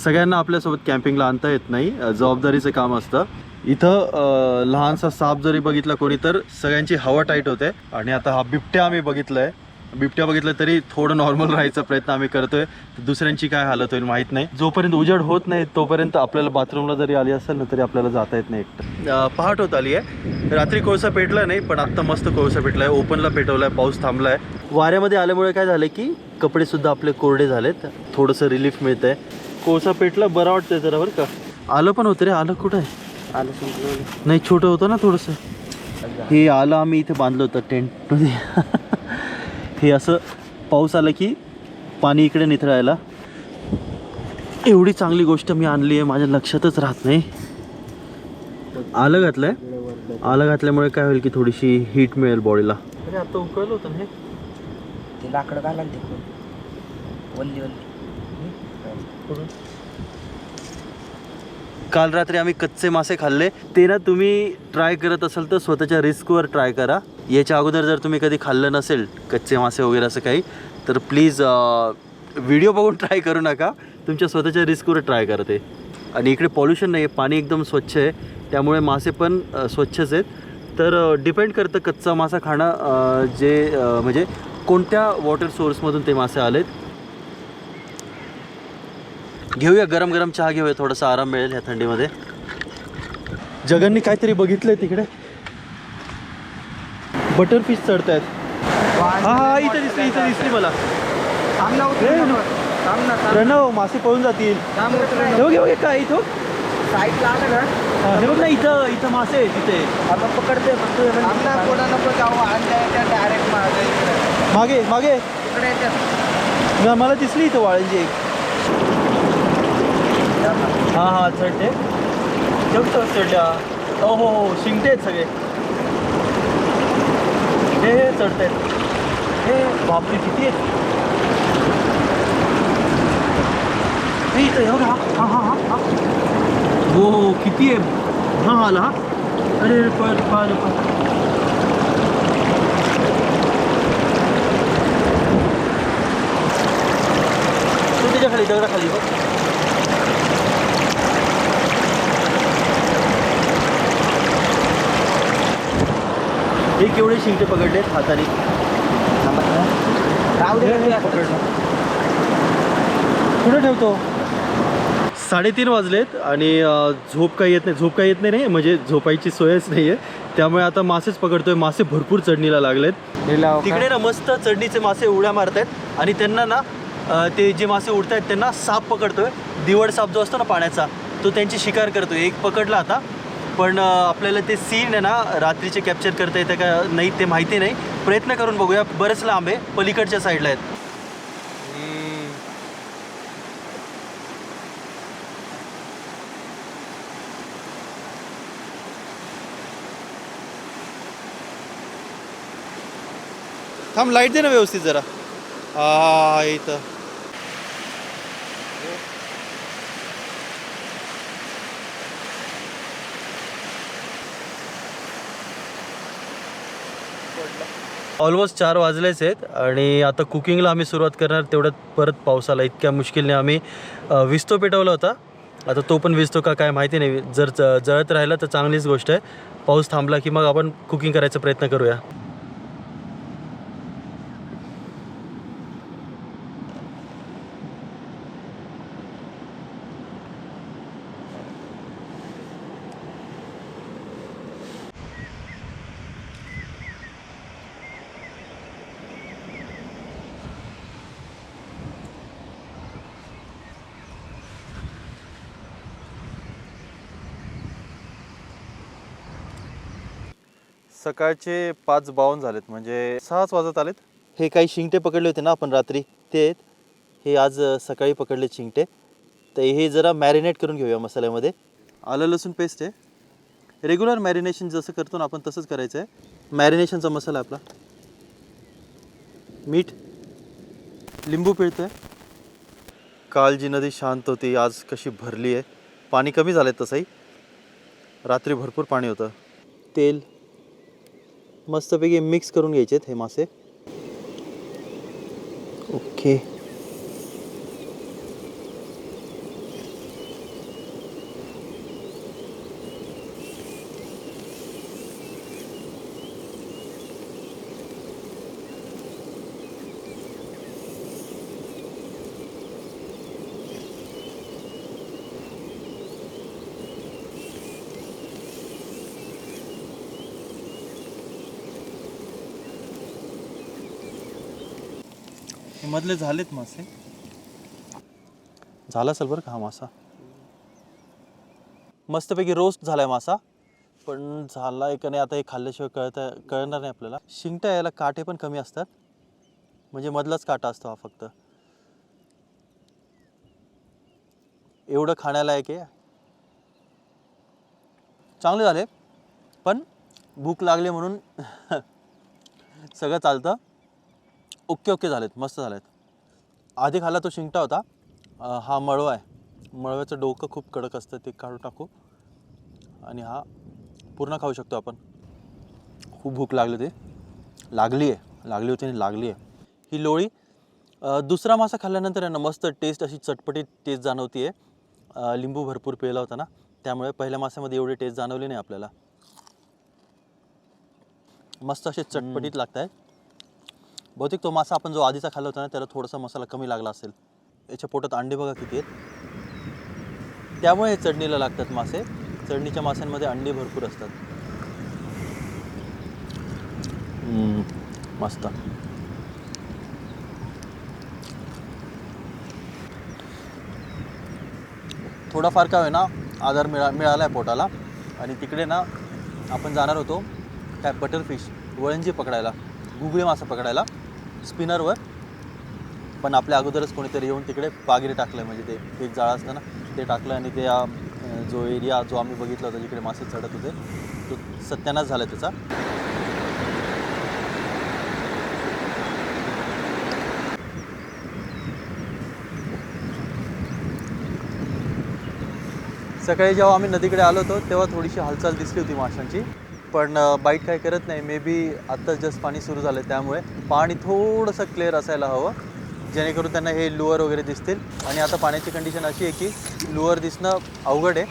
सगळ्यांना आपल्यासोबत कॅम्पिंगला आणता येत नाही. जबाबदारीचं काम असतं. इथं लहानसा साप जरी बघितला कोणी तर सगळ्यांची हवा टाईट होते. आणि आता हा बिबट्या आम्ही बघितलाय. बिबट्या बघितलं तरी थोडं नॉर्मल राहायचा प्रयत्न आम्ही करतोय. दुसऱ्यांची काय हालत होईल माहीत नाही. जोपर्यंत उजेड होत नाही तोपर्यंत आपल्याला बाथरूमला जरी आली असेल ना तरी आपल्याला जाता येत नाही एकटं. पहाट होत आली आहे. रात्री कोळसा पेटला नाही, पण आत्ता मस्त कोळसा पेटला आहे. ओपनला पेटवला आहे. पाऊस थांबला आहे. वाऱ्यामध्ये आल्यामुळे काय झालं की कपडेसुद्धा आपले कोरडे झालेत. थोडंसं रिलीफ मिळतं आहे. कोळसा पेटला, बरं वाटतंय जरा बरं का. आलं पण होतं रे. आलं कुठं आहे? आलं संपलं नाही, छोटं होतं ना थोडंसं. हे आलं आम्ही इथे बांधलं होतं टेंटमध्ये. हे असं पाऊस आला की पाणी इकडे निथळायला. एवढी चांगली गोष्ट मी आणली आहे, माझ्या लक्षातच राहत नाही. आलं घातलंय. आलं घातल्यामुळे काय होईल की थोडीशी हीट मिळेल बॉडीला. अरे आता उकळलं होतं ना हे. ते लाकडं घाला ना ते वल्ली वल्ली. काल रात्री आम्ही कच्चे मासे खाल्ले. ते ना तुम्ही ट्राय करत असाल तर स्वतःच्या रिस्कवर ट्राय करा. याच्या अगोदर जर तुम्ही कधी खाल्लं नसेल कच्चे मासे वगैरे असं काही, तर प्लीज व्हिडिओ बघून ट्राय करू नका. तुमच्या स्वतःच्या रिस्कवर ट्राय करा ते. आणि इकडे पॉल्युशन नाही आहे, पाणी एकदम स्वच्छ आहे, त्यामुळे मासे पण स्वच्छच आहेत. तर डिपेंड करतं कच्चा मासा खाणं म्हणजे कोणत्या वॉटर सोर्समधून ते मासे आलेत. घेऊया गरम गरम चहा घेऊया, थोडासा आराम मिळेल ह्या थंडीमध्ये. जगननी काहीतरी बघितलंय तिकडे, बटरफिश चढत आहेत. हा इथं दिसली मला. प्रणव, मासे पळून जातील. हे बघ काय इथं साईडला आलं ना हे बघ ना, इथं मासे आहे तिथे. आपण पकडतोय फक्त डायरेक्ट मागे मागे इकडे येतात. मला दिसली इथं वाळंजी एक. हा चढते चढल्या. हो शिंगटे आहेत सगळे. हे चढत आहेत. हे बापरे किती आहेत. इथं एवढा. हा हो किती आहे. हा आला. अरे पाहिलं. त्याच्या खाली दगडाखाली बघ. हे केवढे शिंगटे पकडलेत हाताने. कुठे ठेवतो. 3:30 वाजलेत आणि झोप काही येत नाही म्हणजे झोपायची सोयच नाही आहे. त्यामुळे आता मासेच पकडतोय. मासे भरपूर चढणीला लागलेत. तिकडे ना मस्त चढणीचे मासे उड्या मारत आहेत आणि त्यांना ना ते जे मासे उडत आहेत त्यांना साप पकडतोय. दिवड साप जो असतो ना पाण्याचा, तो त्यांची शिकार करतोय. एक पकडला आता, पण आपल्याला ते सीन आहे ना रात्रीचे कॅप्चर करता येतं का नाही ते माहिती नाही. प्रयत्न करून बघूया. बरेच लांब आहे, पलीकडच्या साईडला आहेत. थांब, लाईट दे ना व्यवस्थित जरा. हा इथं ऑलमोस्ट 4 वाजलेच आहेत आणि आता कुकिंगला आम्ही सुरुवात करणार. तेवढ्यात परत पाऊस आला. इतक्या मुश्किलने आम्ही विस्तो पेटवला होता. आता तो पण विस्तो का काय माहिती नाही. जर जळत राहिला तर चांगलीच गोष्ट आहे. पाऊस थांबला की मग आपण कुकिंग करायचा प्रयत्न करूया. सकाळचे 5:52 झालेत, म्हणजे 6च वाजत आलेत. हे काही शिंगटे पकडले होते ना आपण रात्री, ते आहेत. हे आज सकाळी पकडले शिंगटे. तर हे जरा मॅरिनेट करून घेऊया मसाल्यामध्ये. आलं लसूण पेस्ट आहे. रेग्युलर मॅरिनेशन जसं करतो ना आपण तसंच करायचं आहे. मॅरिनेशनचा मसाला आपला. मीठ, लिंबू पिळतोय. काल जी नदी शांत होती आज कशी भरली आहे. पाणी कमी झालं आहे तसंही, रात्री भरपूर पाणी होतं. तेल मस्तपैकी मिक्स करून घ्यायचे हे मासे. ओके. मधले झालेत मासे. झाला असेल बरं का हा मासा. मस्तपैकी रोस्ट झालाय मासा. पण झाला आहे का नाही आता हे खाल्ल्याशिवाय कळणार नाही आपल्याला. शिंगट्या यायला काटे पण कमी असतात, म्हणजे मधलाच काटा असतो हा फक्त. एवढं खाण्यालायक आहे. चांगले झाले, पण भूक लागली म्हणून सगळं चालतं. ओके झालेत, मस्त झालेत. आधी खाल्ला तो शिंगटा होता, हा मळवा आहे. मळव्याचं डोकं खूप कडक असतं, ते काढून टाकू. आणि हा पूर्ण खाऊ शकतो आपण. खूप भूक लागली लागली होती आणि लागली आहे. ही लोळी दुसरा मासा खाल्ल्यानंतर आहे ना मस्त टेस्ट, अशी चटपटीत टेस्ट जाणवते आहे. लिंबू भरपूर पिळला होता ना, त्यामुळे पहिल्या माशामध्ये एवढी टेस्ट जाणवली नाही आपल्याला. मस्त असे चटपटीत लागत आहे. बहुतेक तो मासा आपण जो आधीचा खाल्ला होता ना, त्याला थोडासा मसाला कमी लागला असेल. याच्या पोटात अंडे बघा किती आहेत. त्यामुळे हे चढणीला लागतात मासे. चढणीच्या माशांमध्ये अंडी भरपूर असतात. मस्त. थोडाफार का होईना आधार मिळाला आहे पोटाला. आणि तिकडे ना आपण जाणार होतो काय बटरफिश, वळंजी पकडायला, गुगळी मासा पकडायला स्पिनरवर. पण आपल्या अगोदरच कोणीतरी येऊन तिकडे पागिरी टाकलं, म्हणजे ते एक जाळं असतं ना ते टाकलं. आणि ते जो एरिया जो आम्ही बघितला होता जिकडे मासे चढत होते तो सत्यानाश झाला त्याचा. सकाळी जेव्हा आम्ही नदीकडे आलो होतो तेव्हा थोडीशी हालचाल दिसली होती माशांची, पण बाईट काय करत नाही. मे बी आत्ताच जस्ट पाणी सुरू झालं आहे, त्यामुळे पाणी थोडंसं क्लिअर असायला हवं, जेणेकरून त्यांना हे लुअर वगैरे दिसतील. आणि आता पाण्याची कंडिशन अशी आहे की लुअर दिसणं अवघड आहे,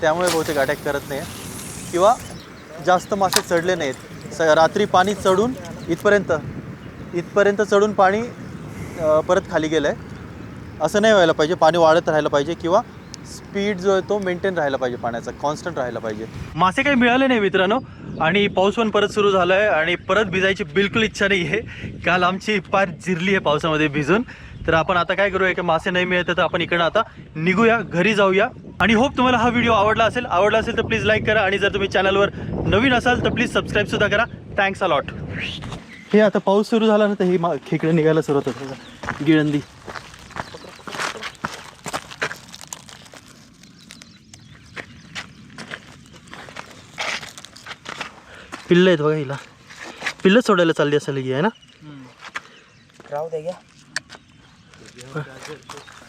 त्यामुळे बहुतेक अटॅक करत नाही आहे किंवा जास्त मासे चढले नाहीत. रात्री पाणी चढून इथपर्यंत चढून पाणी परत खाली गेलं आहे. असं नाही व्हायला पाहिजे. पाणी वाढत राहायला पाहिजे किंवा स्पीड जो आहे तो मेंटेन राहायला पाहिजे, पाण्याचा कॉन्स्टंट राहायला पाहिजे. मासे काही मिळाले नाही मित्रांनो. आणि पाऊस पण परत सुरू झाला आहे आणि परत भिजायची बिलकुल इच्छा नाही आहे. काल आमची पार जिरली आहे पावसामध्ये भिजून. तर आपण आता काय करूया की मासे नाही मिळत तर आपण इकडं आता निघूया, घरी जाऊया. आणि होप तुम्हाला हा व्हिडिओ आवडला असेल तर प्लीज लाईक करा. आणि जर तुम्ही चॅनलवर नवीन असाल तर प्लीज सबस्क्राईबसुद्धा करा. Thanks a lot. हे आता पाऊस सुरू झाला ना तर ही खेकडे निघायला सुरुवात होते. गिळंदी पिल्लं आहेत बघा. हिला पिल्लं सोडायला चालली असेल ही, आहे ना. राहू द्या घ्या.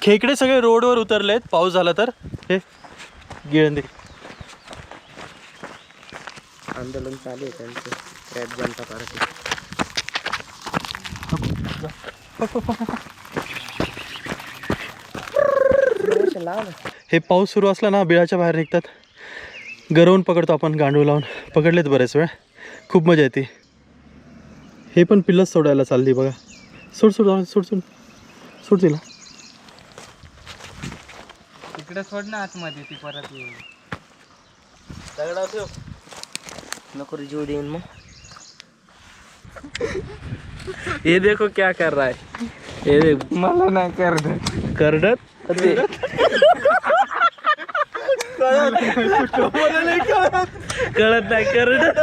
खेकडे सगळे रोडवर उतरले आहेत पाऊस झाला तर. हे गिळंदी आंदोलन चालू आहे त्यांचं, रॅप जनता पार्टी. हे पाऊस सुरू असला ना बिळाच्या बाहेर निघतात. गरवून पकडतो आपण, गांडूळ लावून पकडलेत बरेच वेळ. खूप मजा येते. हे पण पिल्लच सोडायला चालली बघा. सोड तिला. तिकडे सोड ना आतमध्ये, ती परत येईल. नको रे, जीव देईन मग. ये देखो क्या कर रहा है, ये देख. मला नाही करत. करडत कळत नाही करडत.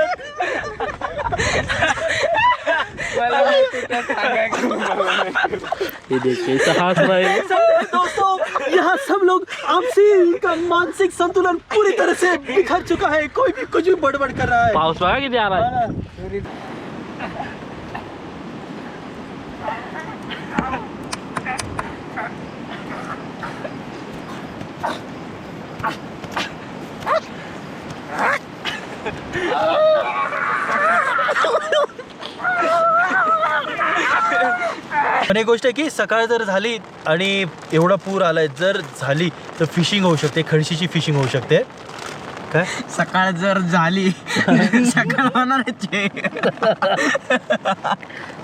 ये देखिए ऐसा हाथ रहा है. दोस्तों यहाँ सब लोग आपसी का मानसिक संतुलन पूरी तरह से बिखर चुका है. कोई भी कुछ भी बड़बड़ कर रहा है. पाऊस बघा किती आला आहे. पण एक गोष्ट आहे की सकाळ जर झाली आणि एवढा पूर आलाय जर झाली तर फिशिंग होऊ शकते, खडशीची फिशिंग होऊ शकते. काय सकाळ जर झाली सकाळ होणार